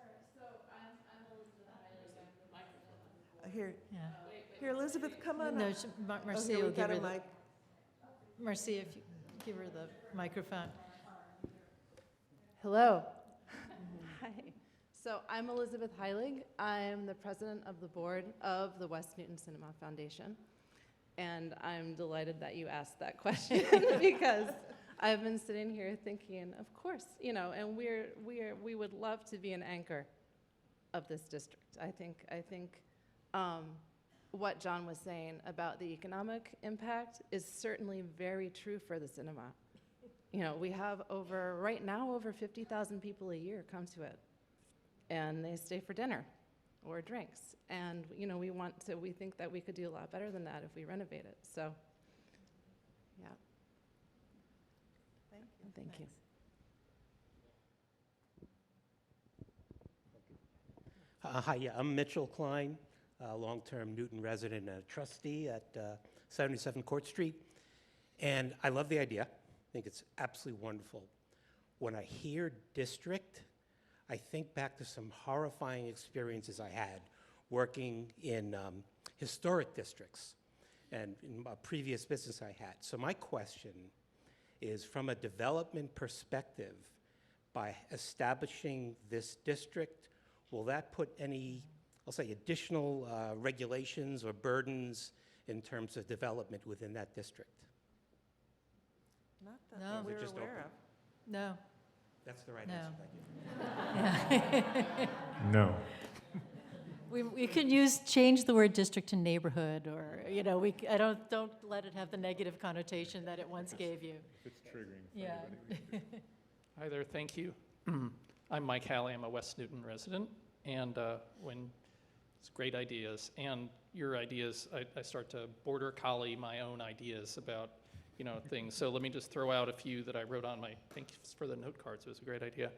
Here, Yeah. here, Elizabeth, come on No, up. Marcia Here, will we've got give a her mic. Marcia, if you give her the microphone. Hello. Hi. So I'm Elizabeth Heilig. I'm the president of the board of the West Newton Cinema Foundation. And I'm delighted that you asked that question because I've been sitting here thinking, of course, you know, and we would love to be an anchor of this district. I think what John was saying about the economic impact is certainly very true for the cinema. You know, we have right now, over 50,000 people a year come to it, and they stay for dinner or drinks. And, you know, we think that we could do a lot better than that if we renovate it. So, yeah. Thank you. Thank you. Hi, yeah, I'm Mitchell Klein, long-term Newton resident and a trustee at 77 Court Street. And I love the idea. I think it's absolutely wonderful. When I hear district, I think back to some horrifying experiences I had working in historic districts and in a previous business I had. So my question is, from a development perspective, by establishing this district, will that put any, I'll say, additional regulations or burdens in terms of development within that district? Not that No. we're Is it just aware open? of. No. That's the right No. answer, thank you. No. We could change the word district to neighborhood, or, you know, don't let it have the negative connotation that it once gave you. It's triggering for Yeah. everybody. Hi there, thank you. I'm Mike Halley, I'm a West Newton resident, and when it's great ideas, and your ideas, I start to border collie my own ideas about, you know, things. So let me just throw out a few that I wrote on my, thank you for the note cards, it was a great idea.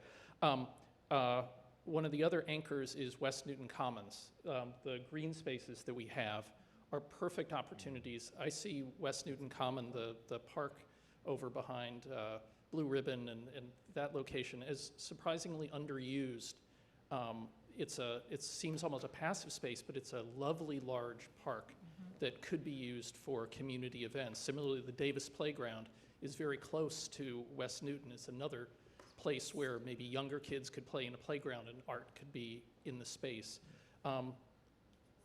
One of the other anchors is West Newton Commons. The green spaces that we have are perfect opportunities. I see West Newton Common, the park over behind Blue Ribbon and that location, is surprisingly underused. It seems almost a passive space, but it's a lovely large park that could be used for community events. Similarly, the Davis Playground is very close to West Newton. It's another place where maybe younger kids could play in a playground and art could be in the space.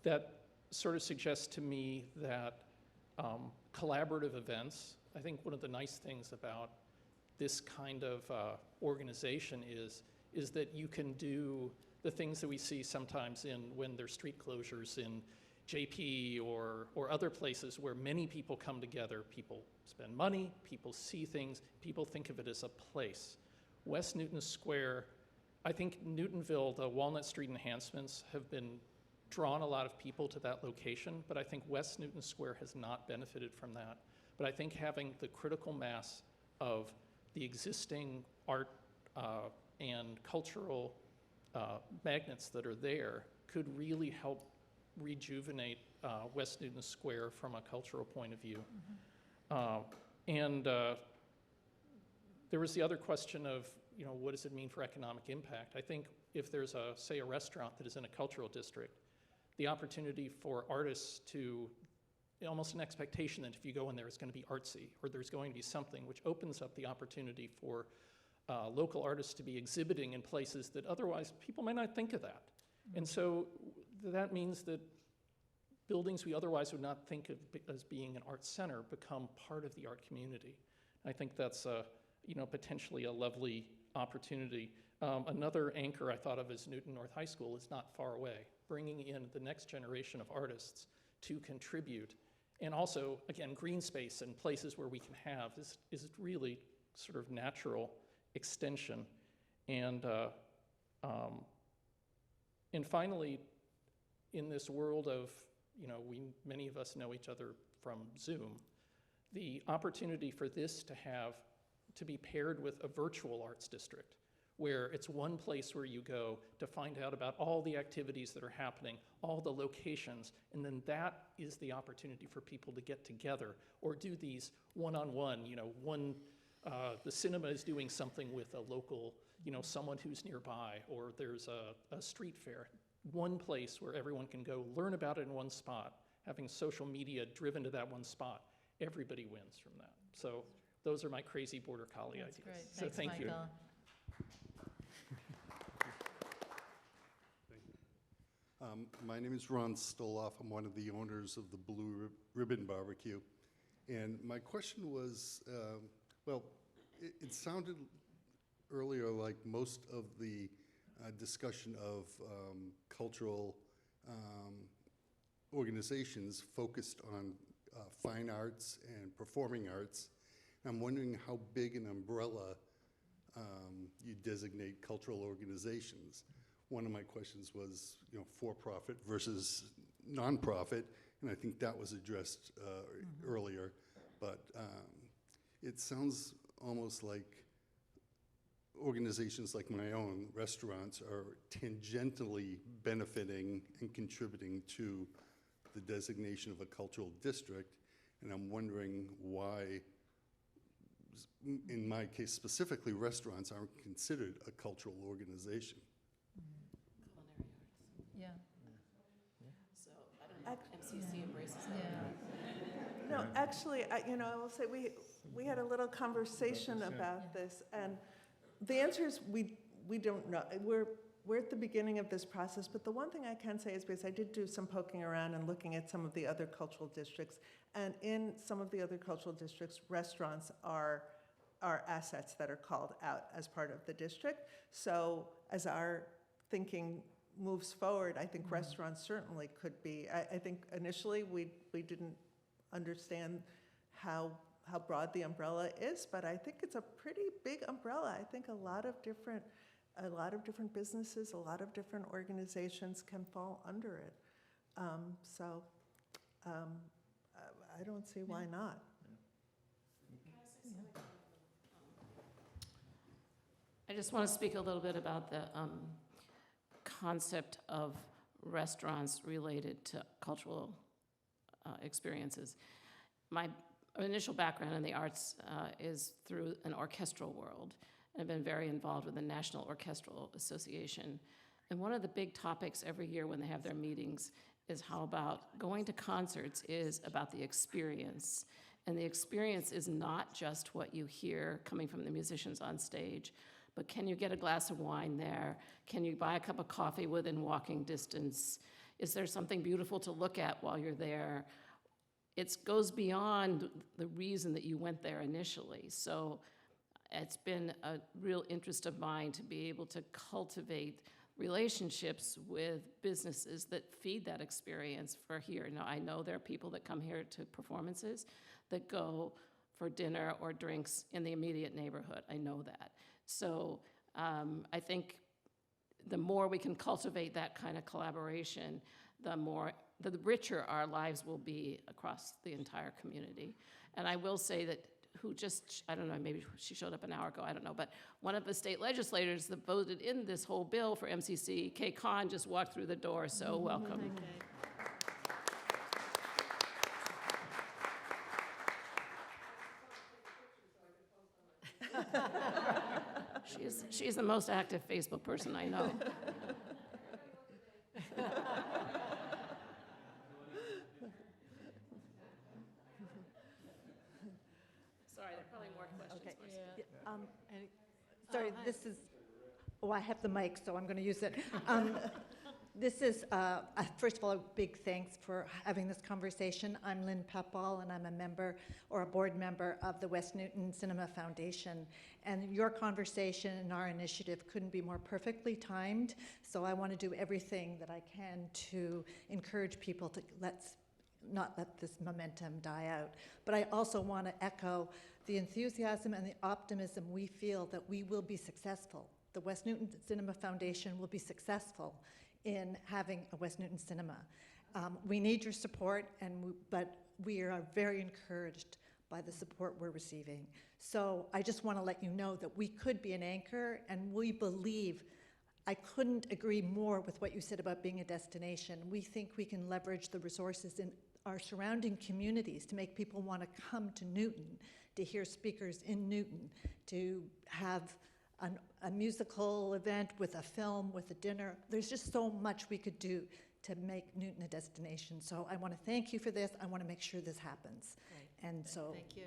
That sort of suggests to me that collaborative events, I think one of the nice things about this kind of organization is that you can do the things that we see sometimes when there's street closures in JP or other places where many people come together. People spend money, people see things, people think of it as a place. West Newton Square, I think Newtonville, the Walnut Street enhancements have drawn a lot of people to that location, but I think West Newton Square has not benefited from that. But I think having the critical mass of the existing art and cultural magnets that are there could really help rejuvenate West Newton Square from a cultural point of view. There was the other question of, you know, what does it mean for economic impact? I think if there's say a restaurant that is in a cultural district, the opportunity for artists to, almost an expectation that if you go in there, it's going to be artsy, or there's going to be something, which opens up the opportunity for local artists to be exhibiting in places that otherwise people might not think of that. And so that means that buildings we otherwise would not think of as being an art center become part of the art community. I think that's potentially a lovely opportunity. Another anchor I thought of as Newton North High School is not far away, bringing in the next generation of artists to contribute. And also, again, green space and places where we can have is really sort of natural extension. And finally, in this world of, many of us know each other from Zoom, the opportunity for this to be paired with a virtual arts district, where it's one place where you go to find out about all the activities that are happening, all the locations, and then that is the opportunity for people to get together or do these one-on-one, the cinema is doing something with a local, someone who's nearby, or there's a street fair. One place where everyone can go learn about it in one spot, having social media driven to that one spot. Everybody wins from that. So those are my crazy border collie That's ideas. great. So Thanks, thank you. Michael. My name is Ron Stoloff. I'm one of the owners of the Blue Ribbon Barbecue. And my question was, it sounded earlier like most of the discussion of cultural organizations focused on fine arts and performing arts. I'm wondering how big an umbrella you designate cultural organizations. One of my questions was, for-profit versus nonprofit, and I think that was addressed earlier. But it sounds almost like organizations like my own, restaurants, are tangentially benefiting and contributing to the designation of a cultural district, and I'm wondering why, in my case specifically, restaurants aren't considered a cultural organization. Yeah. So I don't know if MCC embraces that. No, actually, I will say we had a little conversation about this, and the answer is we don't know. We're at the beginning of this process, but the one thing I can say is, because I did do some poking around and looking at some of the other cultural districts, and in some of the other cultural districts, restaurants are assets that are called out as part of the district. So as our thinking moves forward, I think restaurants certainly could be. I think initially we didn't understand how broad the umbrella is, but I think it's a pretty big umbrella. I think a lot of different businesses, a lot of different organizations can fall under it. I don't see why not. I just want to speak a little bit about the concept of restaurants related to cultural experiences. My initial background in the arts is through an orchestral world. I've been very involved with the National Orchestral Association. And one of the big topics every year when they have their meetings is how about going to concerts is about the experience. And the experience is not just what you hear coming from the musicians on stage, but can you get a glass of wine there? Can you buy a cup of coffee within walking distance? Is there something beautiful to look at while you're there? It goes beyond the reason that you went there initially. So it's been a real interest of mine to be able to cultivate relationships with businesses that feed that experience for here. Now, I know there are people that come here to performances that go for dinner or drinks in the immediate neighborhood. I know that. So I think the more we can cultivate that kind of collaboration, the richer our lives will be across the entire community. And I will say that I don't know, maybe she showed up an hour ago, I don't know, but one of the state legislators that voted in this whole bill for MCC, Kay Khan, just walked through the door, so welcome. She's the most active Facebook person I know. Sorry, there are probably more questions. Okay. Marcia. Sorry, this is, I have the mic, so I'm going to use it. This is, first of all, a big thanks for having this conversation. I'm Lynn Pepball, and I'm a member or a board member of the West Newton Cinema Foundation. And your conversation and our initiative couldn't be more perfectly timed, so I want to do everything that I can to encourage people to not let this momentum die out. But I also want to echo the enthusiasm and the optimism we feel that we will be successful. The West Newton Cinema Foundation will be successful in having a West Newton Cinema. We need your support, but we are very encouraged by the support we're receiving. So I just want to let you know that we could be an anchor, and we believe, I couldn't agree more with what you said about being a destination. We think we can leverage the resources in our surrounding communities to make people want to come to Newton, to hear speakers in Newton, to have a musical event with a film, with a dinner. There's just so much we could do to make Newton a destination. So I want to thank you for this. I want to make sure this happens. Great. And so Thank you.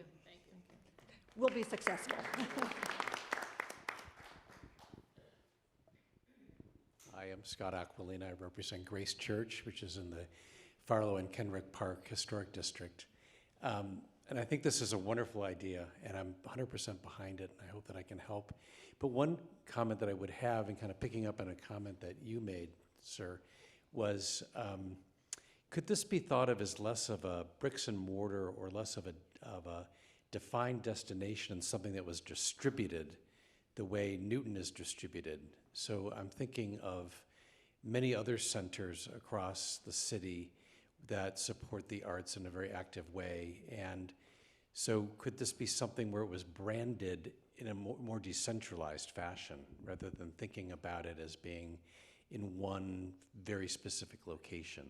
we'll be successful. I am Scott Aquilina. I represent Grace Church, which is in the Farlow and Kenrick Park Historic District. And I think this is a wonderful idea, and I'm 100% behind it, and I hope that I can help. But one comment that I would have, and kind of picking up on a comment that you made, sir, was Could this be thought of as less of a bricks and mortar or less of a defined destination and something that was distributed the way Newton is distributed? So I'm thinking of many other centers across the city that support the arts in a very active way. And so could this be something where it was branded in a more decentralized fashion rather than thinking about it as being in one very specific location?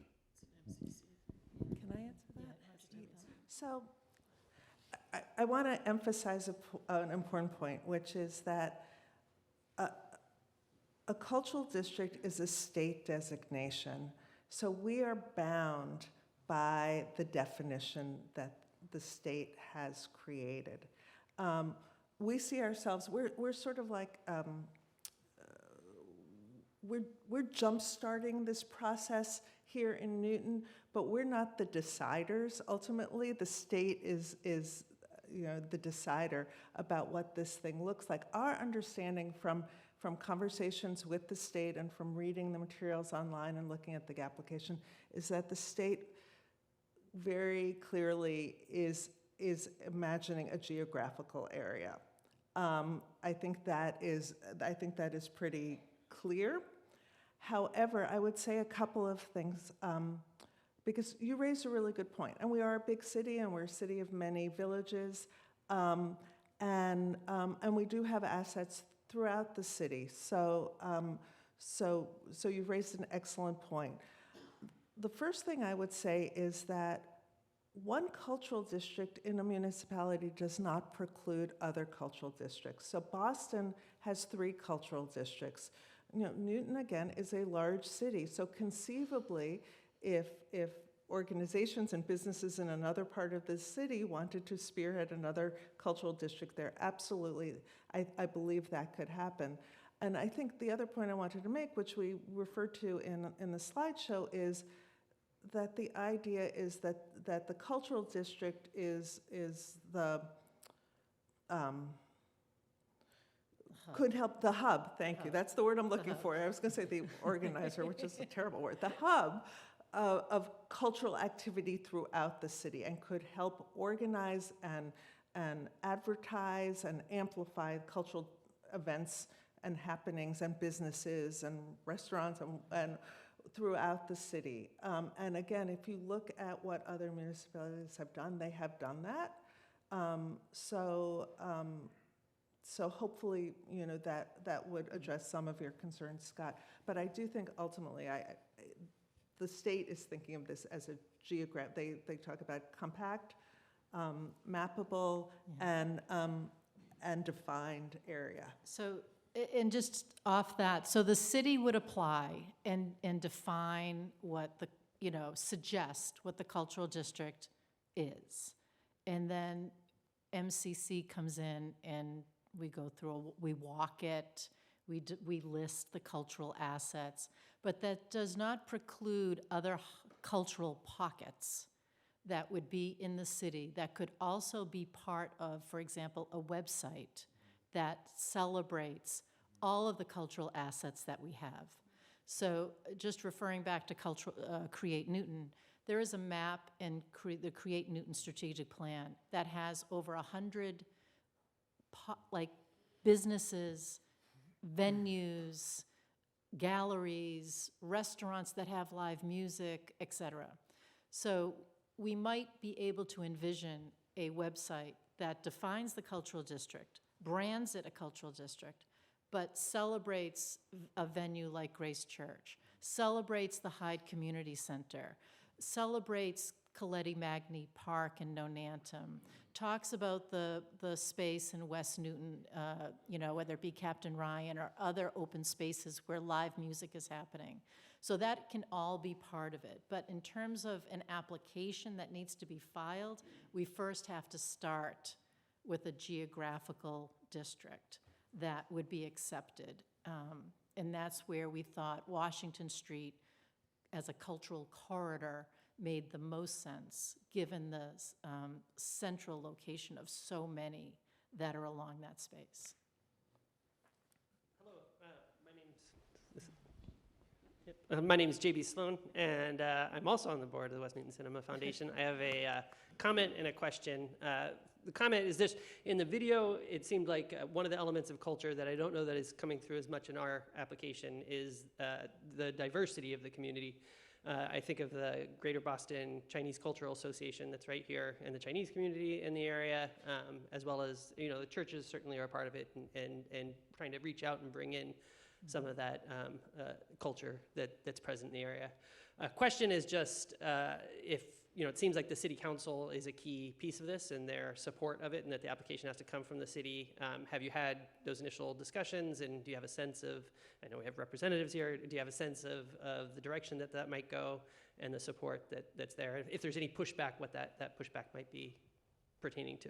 Can I answer that? So I want to emphasize an important point, which is that a cultural district is a state designation. So we are bound by the definition that the state has created. We see ourselves, we're sort of like, we're jump-starting this process here in Newton, but we're not the deciders. Ultimately, the state is the decider about what this thing looks like. Our understanding from conversations with the state and from reading the materials online and looking at the application is that the state very clearly is imagining a geographical area. I think that is pretty clear. However, I would say a couple of things, because you raised a really good point. And we are a big city, and we're a city of many villages, and we do have assets throughout the city. So you've raised an excellent point. The first thing I would say is that one cultural district in a municipality does not preclude other cultural districts. So Boston has 3 cultural districts. Newton, again, is a large city. So conceivably, if organizations and businesses in another part of the city wanted to spearhead another cultural district there, absolutely, I believe that could happen. And I think the other point I wanted to make, which we referred to in the slideshow, is that the idea is that the cultural district is the could help the hub. Thank you. That's the word I'm looking for. I was going to say the organizer, which is a terrible word. The hub of cultural activity throughout the city, and could help organize and advertise and amplify cultural events and happenings and businesses and restaurants and throughout the city. And again, if you look at what other municipalities have done, they have done that. So hopefully, that would address some of your concerns, Scott. But I do think ultimately, the state is thinking of this as a they talk about compact, mappable, and defined area. So, and just off that, so the city would apply and define what suggest what the cultural district is. And then MCC comes in and we go through, we walk it, we list the cultural assets, but that does not preclude other cultural pockets that would be in the city that could also be part of, for example, a website that celebrates all of the cultural assets that we have. So just referring back to Create Newton, there is a map in the Create Newton strategic plan that has over 100 businesses, venues, galleries, restaurants that have live music, et cetera. So we might be able to envision a website that defines the cultural district, brands it a cultural district, but celebrates a venue like Grace Church, celebrates the Hyde Community Center, celebrates Coletti Magni Park in Nonantum, talks about the space in West Newton, whether it be Captain Ryan or other open spaces where live music is happening. So that can all be part of it. But in terms of an application that needs to be filed, we first have to start with a geographical district that would be accepted. And that's where we thought Washington Street as a cultural corridor made the most sense, given the central location of so many that are along that space. Hello, my name's My name is JB Sloan, and I'm also on the board of the West Newton Cinema Foundation. I have a comment and a question. The comment is this: in the video, it seemed like one of the elements of culture that I don't know that is coming through as much in our application is the diversity of the community. I think of the Greater Boston Chinese Cultural Association that's right here, and the Chinese community in the area, as well as, you know, the churches certainly are a part of it, and trying to reach out and bring in some of that culture that's present in the area. Question is just if, you know, it seems like the city council is a key piece of this and their support of it, and that the application has to come from the city. Have you had those initial discussions, and do you have a sense of, I know we have representatives here, do you have a sense of the direction that might go and the support that's there? If there's any pushback, what that pushback might be pertaining to?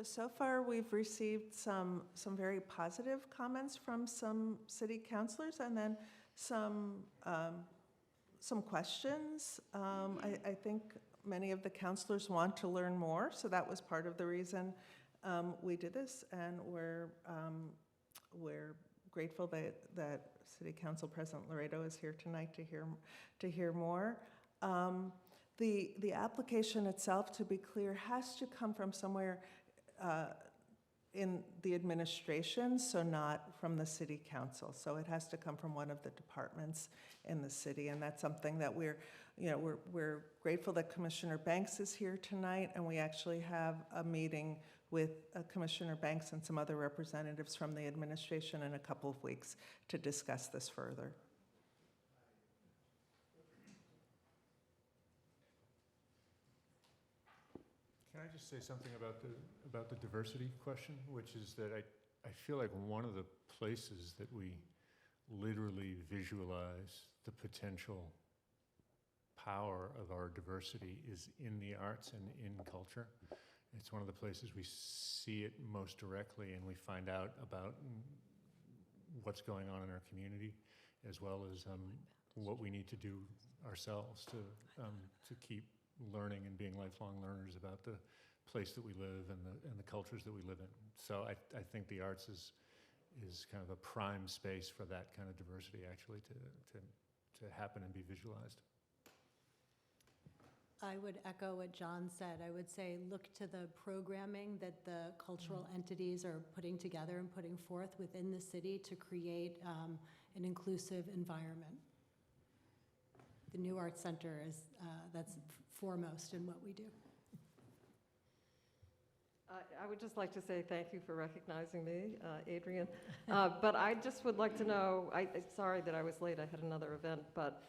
So far, we've received some very positive comments from some city councilors, and then some questions. I think many of the councilors want to learn more, so that was part of the reason we did this, and we're grateful that City Council President Laredo is here tonight to hear more. The application itself, to be clear, has to come from somewhere in the administration, so not from the city council. So it has to come from one of the departments in the city, and that's something that we're grateful that Commissioner Banks is here tonight, and we actually have a meeting with Commissioner Banks and some other representatives from the administration in a couple of weeks to discuss this further. Can I just say something about the diversity question, which is that I feel like one of the places that we literally visualize the potential power of our diversity is in the arts and in culture. It's one of the places we see it most directly, and we find out about what's going on in our community, as well as what we need to do ourselves to keep learning and being lifelong learners about the place that we live and the cultures that we live in. So I think the arts is kind of a prime space for that kind of diversity, actually, to happen and be visualized. I would echo what John said. I would say look to the programming that the cultural entities are putting together and putting forth within the city to create an inclusive environment. The New Arts Center is that's foremost in what we do. I would just like to say thank you for recognizing me, Adrian. But I just would like to know, sorry that I was late, I had another event, but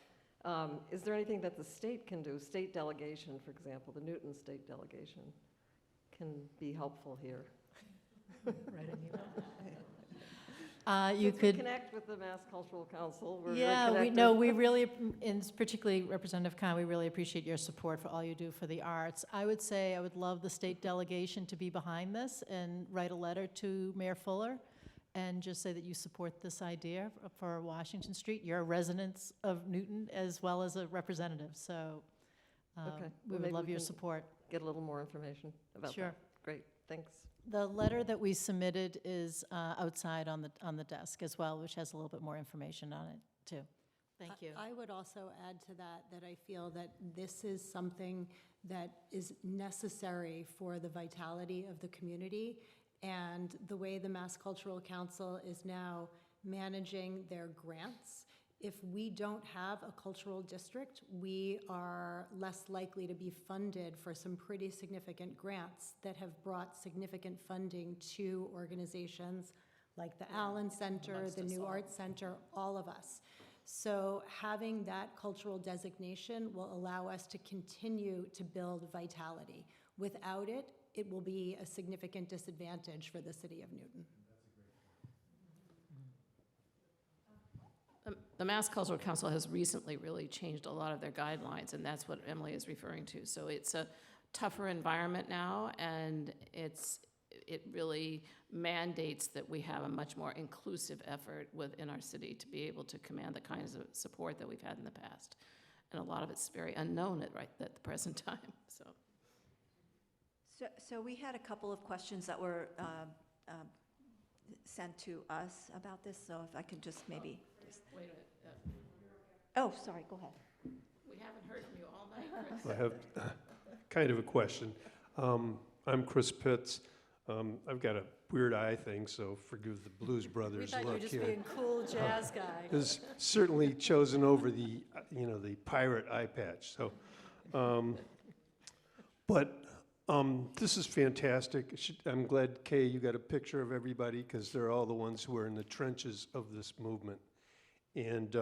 is there anything that the state can do? State delegation, for example, the Newton State Delegation can be helpful here. Right in you. You could connect with the Mass Cultural Council. We really, and particularly Representative Khan, we really appreciate your support for all you do for the arts. I would say I would love the state delegation to be behind this and write a letter to Mayor Fuller and just say that you support this idea for Washington Street. You're a resident of Newton as well as a representative, so we would love your support. Get a little more information about that. Great, thanks. The letter that we submitted is outside on the desk as well, which has a little bit more information on it, too. Thank you. I would also add to that I feel that this is something that is necessary for the vitality of the community, and the way the Mass Cultural Council is now managing their grants. If we don't have a cultural district, we are less likely to be funded for some pretty significant grants that have brought significant funding to organizations like the Allen Center, the New Arts Center, all of us. So having that cultural designation will allow us to continue to build vitality. Without it, it will be a significant disadvantage for the city of Newton. The Mass Cultural Council has recently really changed a lot of their guidelines, and that's what Emily is referring to. So it's a tougher environment now, and it really mandates that we have a much more inclusive effort within our city to be able to command the kinds of support that we've had in the past. And a lot of it's very unknown at the present time. So we had a couple of questions that were sent to us about this, so if I could just maybe, Wait a minute. oh, sorry, go ahead. We haven't heard from you all night, Chris. I have kind of a question. I'm Chris Pitts. I've got a weird eye thing, so forgive the Blues Brothers We thought you look were just here. being cool jazz guy. Is certainly chosen over the, the pirate eye patch. So, this is fantastic. I'm glad, Kay, you got a picture of everybody because they're all the ones who are in the trenches of this movement. And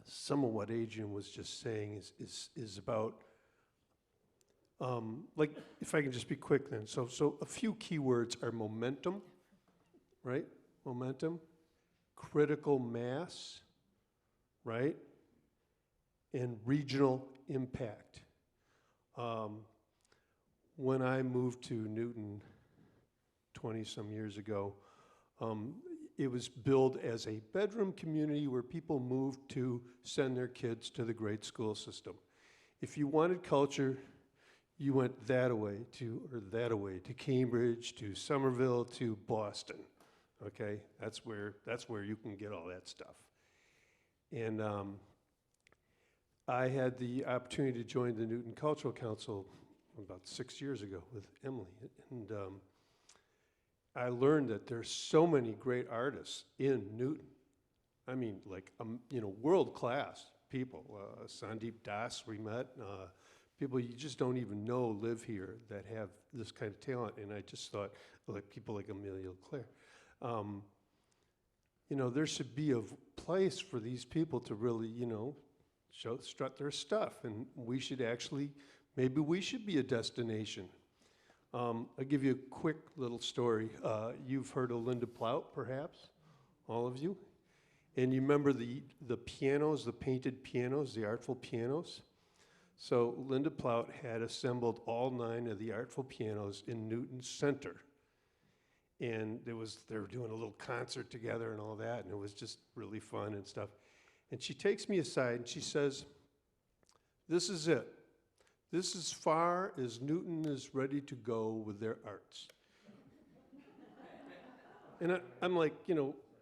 some of what Adrian was just saying is about, like, if I can just be quick then. So a few keywords are momentum, right? Momentum, critical mass, right? And regional impact. When I moved to Newton 20-some years ago, it was billed as a bedroom community where people moved to send their kids to the great school system. If you wanted culture, you went that away to Cambridge, to Somerville, to Boston. Okay, that's where you can get all that stuff. And I had the opportunity to join the Newton Cultural Council about 6 years ago with Emily, and I learned that there's so many great artists in Newton. I mean, like, world-class people. Sandeep Das, we met. People you just don't even know live here that have this kind of talent. And I just thought, like, people like Amelia Clare. There should be a place for these people to really, strut their stuff. And we should actually, maybe we should be a destination. I'll give you a quick little story. You've heard of Linda Plout, perhaps, all of you. And you remember the pianos, the painted pianos, the artful pianos? So Linda Plout had assembled all 9 of the artful pianos in Newton Center. And they were doing a little concert together and all that, and it was just really fun and stuff. And she takes me aside and she says, "This is it. This is as far as Newton is ready to go with their arts." And I'm like,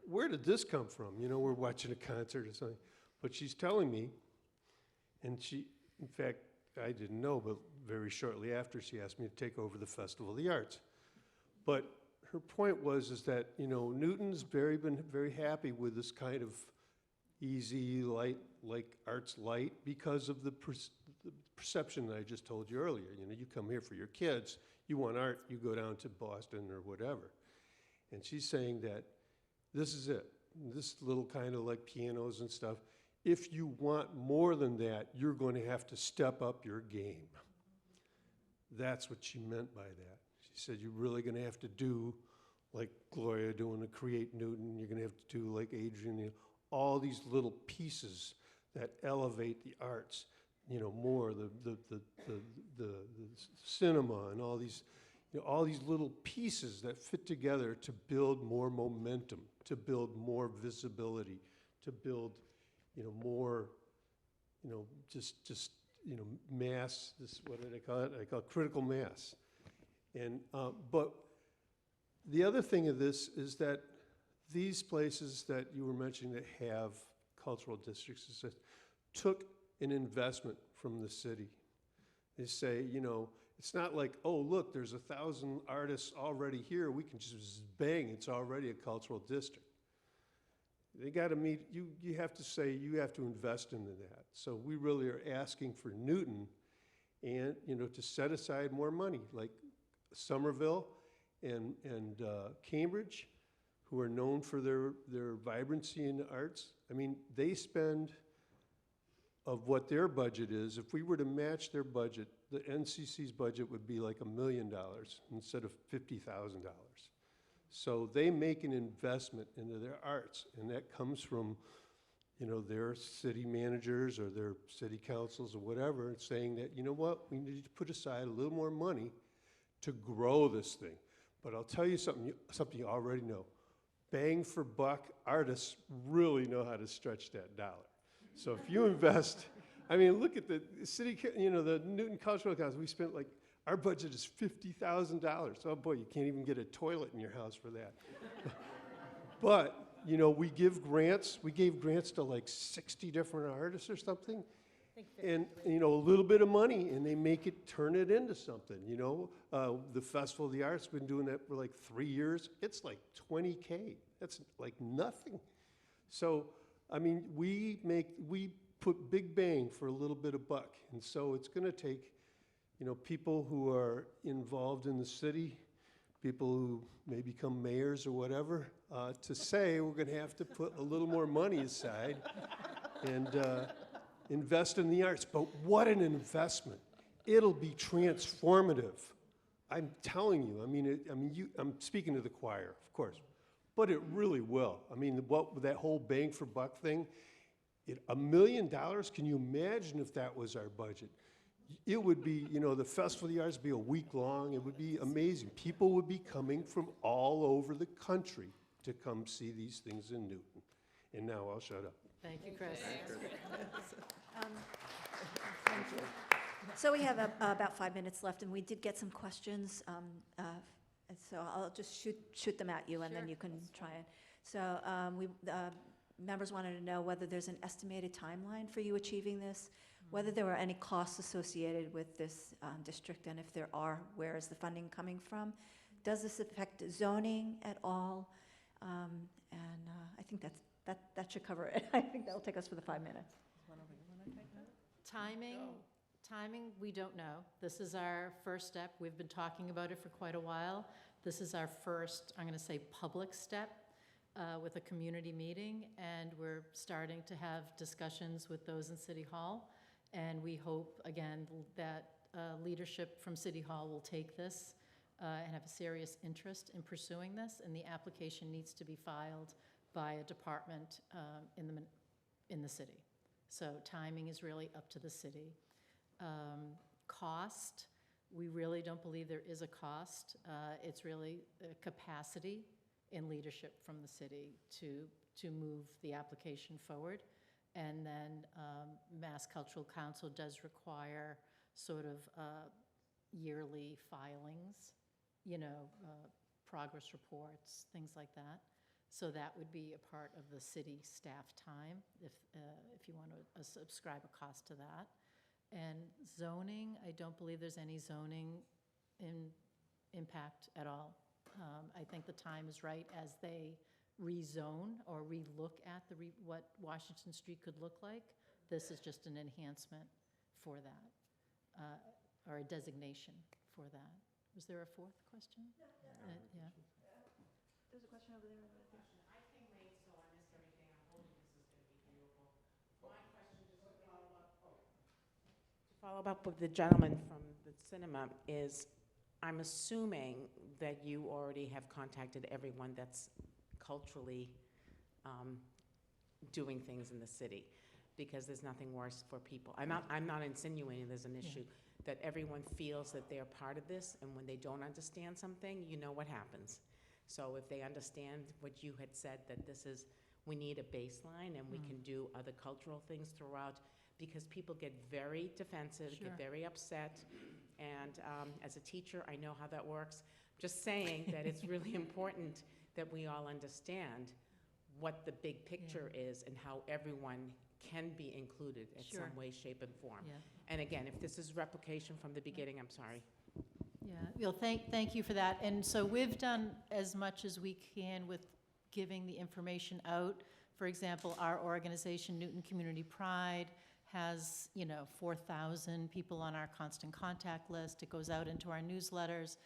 where did this come from? We're watching a concert or something. But she's telling me, and in fact, I didn't know, but very shortly after, she asked me to take over the Festival of the Arts. But her point is that, Newton's been very happy with this kind of easy, light, like arts light, because of the perception that I just told you earlier. You come here for your kids, you want art, you go down to Boston or whatever. And she's saying that this is it. This little kind of like pianos and stuff. If you want more than that, you're going to have to step up your game. That's what she meant by that. She said, you're really going to have to do like Gloria doing to Create Newton. You're going to have to do like Adrian, all these little pieces that elevate the arts, more the cinema and all these little pieces that fit together to build more momentum, to build more visibility, to build, more, mass. What did I call it? I call it critical mass. And but the other thing of this is that these places that you were mentioning that have cultural districts took an investment from the city. They say, it's not like, oh, look, there's 1,000 artists already here. We can just bang, it's already a cultural district. They got to meet, you have to say, you have to invest into that. So we really are asking for Newton and, to set aside more money, like Somerville and Cambridge, who are known for their vibrancy in the arts. I mean, they spend of what their budget is. If we were to match their budget, the NCC's budget would be like $1 million instead of $50,000. So they make an investment into their arts, and that comes from, their city managers or their city councils or whatever, saying that, you know what, we need to put aside a little more money to grow this thing. But I'll tell you something you already know. Bang for buck, artists really know how to stretch that dollar. So if you invest, I mean, look at the city, the Newton Cultural Council, we spent like Our budget is $50,000. Oh boy, you can't even get a toilet in your house for that. But, you know, we give grants. We gave grants to like 60 different artists or something. And, you know, a little bit of money, and they turn it into something, you know? The Festival of the Arts been doing that for like 3 years. It's like $20K. That's like nothing. So, I mean, we put big bang for a little bit of buck. And so it's gonna take, you know, people who are involved in the city, people who may become mayors or whatever, to say we're gonna have to put a little more money aside and invest in the arts. But what an investment. It'll be transformative. I'm telling you, I'm speaking to the choir, of course, but it really will. I mean, that whole bang for buck thing, $1 million, can you imagine if that was our budget? It would be, you know, the Festival of the Arts would be a week long. It would be amazing. People would be coming from all over the country to come see these things in Newton. And now I'll shut up. Thank you, Chris. Thank you. So we have about 5 minutes left, and we did get some questions. And so I'll just shoot them at you, and then you can try it. So members wanted to know whether there's an estimated timeline for you achieving this, whether there were any costs associated with this district, and if there are, where is the funding coming from? Does this affect zoning at all? And I think that should cover it. I think that'll take us for the 5 minutes. Timing, we don't know. This is our first step. We've been talking about it for quite a while. This is our first, I'm going to say, public step with a community meeting, and we're starting to have discussions with those in City Hall. And we hope, again, that leadership from City Hall will take this and have a serious interest in pursuing this, and the application needs to be filed by a department in the city. So timing is really up to the city. Cost, we really don't believe there is a cost. It's really a capacity in leadership from the city to move the application forward. And then Mass Cultural Council does require sort of yearly filings, you know, progress reports, things like that. So that would be a part of the city staff time if you want to subscribe a cost to that. And zoning, I don't believe there's any zoning impact at all. I think the time is right as they rezone or relook at what Washington Street could look like. This is just an enhancement for that, or a designation for that. Was there a fourth question? Yeah. There's a question over there. I came late, so I missed everything. I'm hoping this is going to be doable. My question, just to follow up with the gentleman from the cinema, is I'm assuming that you already have contacted everyone that's culturally doing things in the city, because there's nothing worse for people. I'm not insinuating there's an issue, that everyone feels that they're part of this, and when they don't understand something, you know what happens. So if they understand what you had said, that we need a baseline and we can do other cultural things throughout, because people get very defensive, get very upset. And as a teacher, I know how that works. Just saying that it's really important that we all understand what the big picture is and how everyone can be included in some way, shape, and form. Yeah. And again, if this is replication from the beginning, I'm sorry. Yeah, well, thank you for that. And so we've done as much as we can with giving the information out. For example, our organization, Newton Community Pride, has, 4,000 people on our constant contact list. It goes out into our newsletters.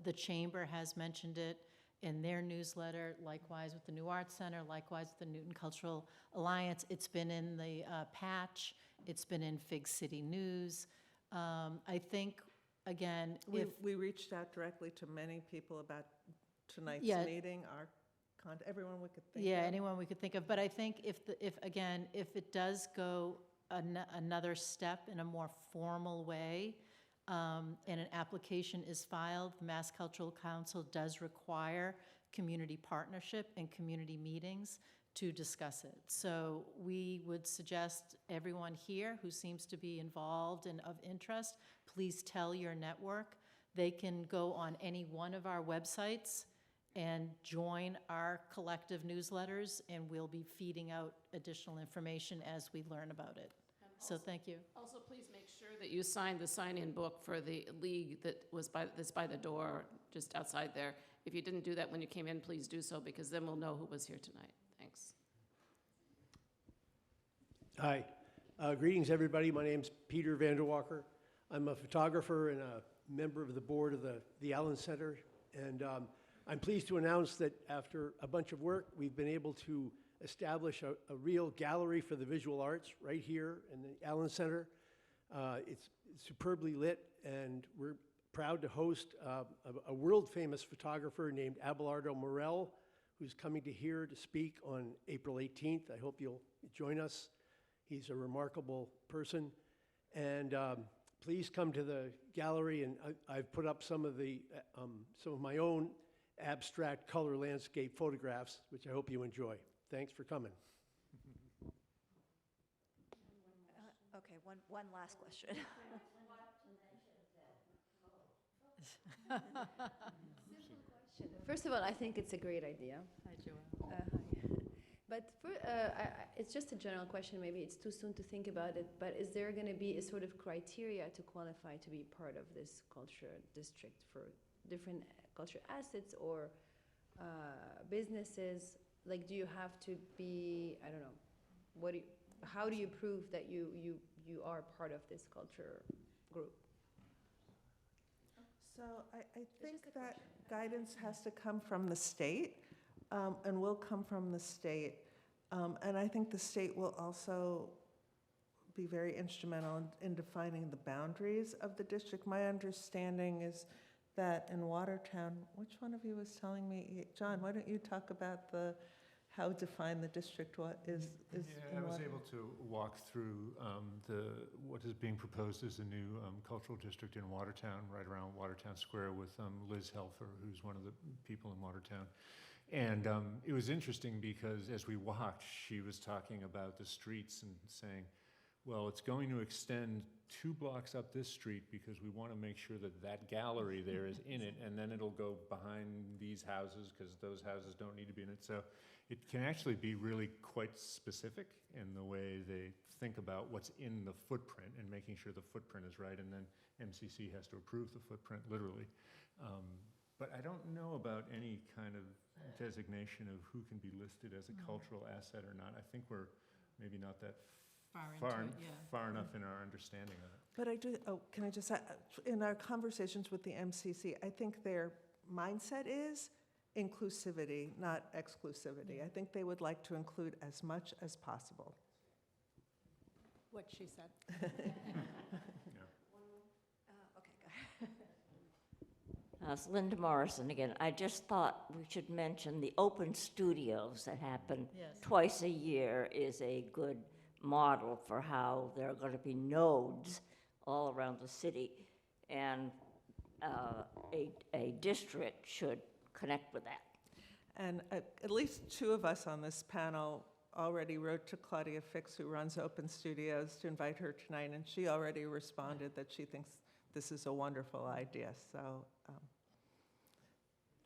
The chamber has mentioned it in their newsletter, likewise with the New Arts Center, likewise with the Newton Cultural Alliance. It's been in the Patch. It's been in Fig City News. I think, again, we reached out directly to many people about tonight's meeting, everyone we could think of. Yeah, anyone we could think of. But I think if it does go another step in a more formal way, and an application is filed, the Mass Cultural Council does require community partnership and community meetings to discuss it. So we would suggest everyone here who seems to be involved and of interest, please tell your network. They can go on any one of our websites and join our collective newsletters, and we'll be feeding out additional information as we learn about it. So thank you. Also, please make sure that you sign the sign-in book for the league that's by the door, just outside there. If you didn't do that when you came in, please do so, because then we'll know who was here tonight. Thanks. Hi. Greetings, everybody. My name's Peter Vanderwalker. I'm a photographer and a member of the board of the Allen Center. And I'm pleased to announce that after a bunch of work, we've been able to establish a real gallery for the visual arts right here in the Allen Center. It's superbly lit, and we're proud to host a world-famous photographer named Abelardo Morel, who's coming to here to speak on April 18th. I hope you'll join us. He's a remarkable person. And please come to the gallery, and I've put up some of my own abstract color landscape photographs, which I hope you enjoy. Thanks for coming. Okay, one last question. First of all, I think it's a great idea. Hi, Joanne. But it's just a general question. Maybe it's too soon to think about it. But is there going to be a sort of criteria to qualify to be part of this culture district for different culture assets or businesses? Like, do you have to be, I don't know, how do you prove that you are part of this culture group? So I think that guidance has to come from the state, and will come from the state. And I think the state will also be very instrumental in defining the boundaries of the district. My understanding is that in Watertown, which one of you was telling me? John, why don't you talk about how define the district, what is Yeah, I was able to walk through what is being proposed as a new cultural district in Watertown, right around Watertown Square, with Liz Helfer, who's one of the people in Watertown. And it was interesting because as we walked, she was talking about the streets and saying, well, it's going to extend 2 blocks up this street because we want to make sure that that gallery there is in it, and then it'll go behind these houses because those houses don't need to be in it. So it can actually be really quite specific in the way they think about what's in the footprint and making sure the footprint is right, and then MCC has to approve the footprint literally. But I don't know about any kind of designation of who can be listed as a cultural asset or not. I think we're maybe not that far enough in our understanding of it. But I do, can I just add, in our conversations with the MCC, I think their mindset is inclusivity, not exclusivity. I think they would like to include as much as possible. What she said. It's Linda Morrison again. I just thought we should mention the open studios that happen twice a year is a good model for how there are going to be nodes all around the city, and a district should connect with that. And at least 2 of us on this panel already wrote to Claudia Fix, who runs Open Studios, to invite her tonight, and she already responded that she thinks this is a wonderful idea. So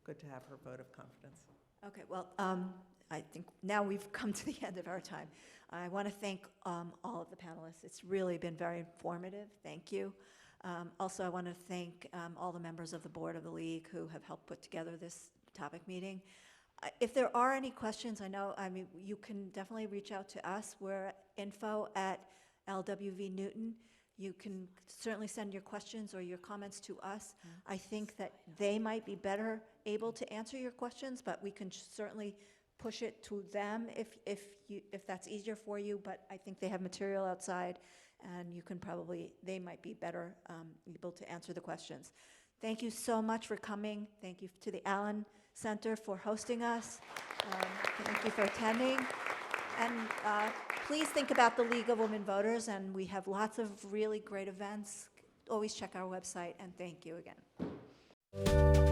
good to have her vote of confidence. Okay, well, I think now we've come to the end of our time. I want to thank all of the panelists. It's really been very informative. Thank you. Also, I want to thank all the members of the board of the league who have helped put together this topic meeting. If there are any questions, you can definitely reach out to us. We're at info@LWV Newton. You can certainly send your questions or your comments to us. I think that they might be better able to answer your questions, but we can certainly push it to them if that's easier for you. But I think they have material outside, and they might be better able to answer the questions. Thank you so much for coming. Thank you to the Allen Center for hosting us. Thank you for attending. And please think about the League of Women Voters, and we have lots of really great events. Always check our website, and thank you again.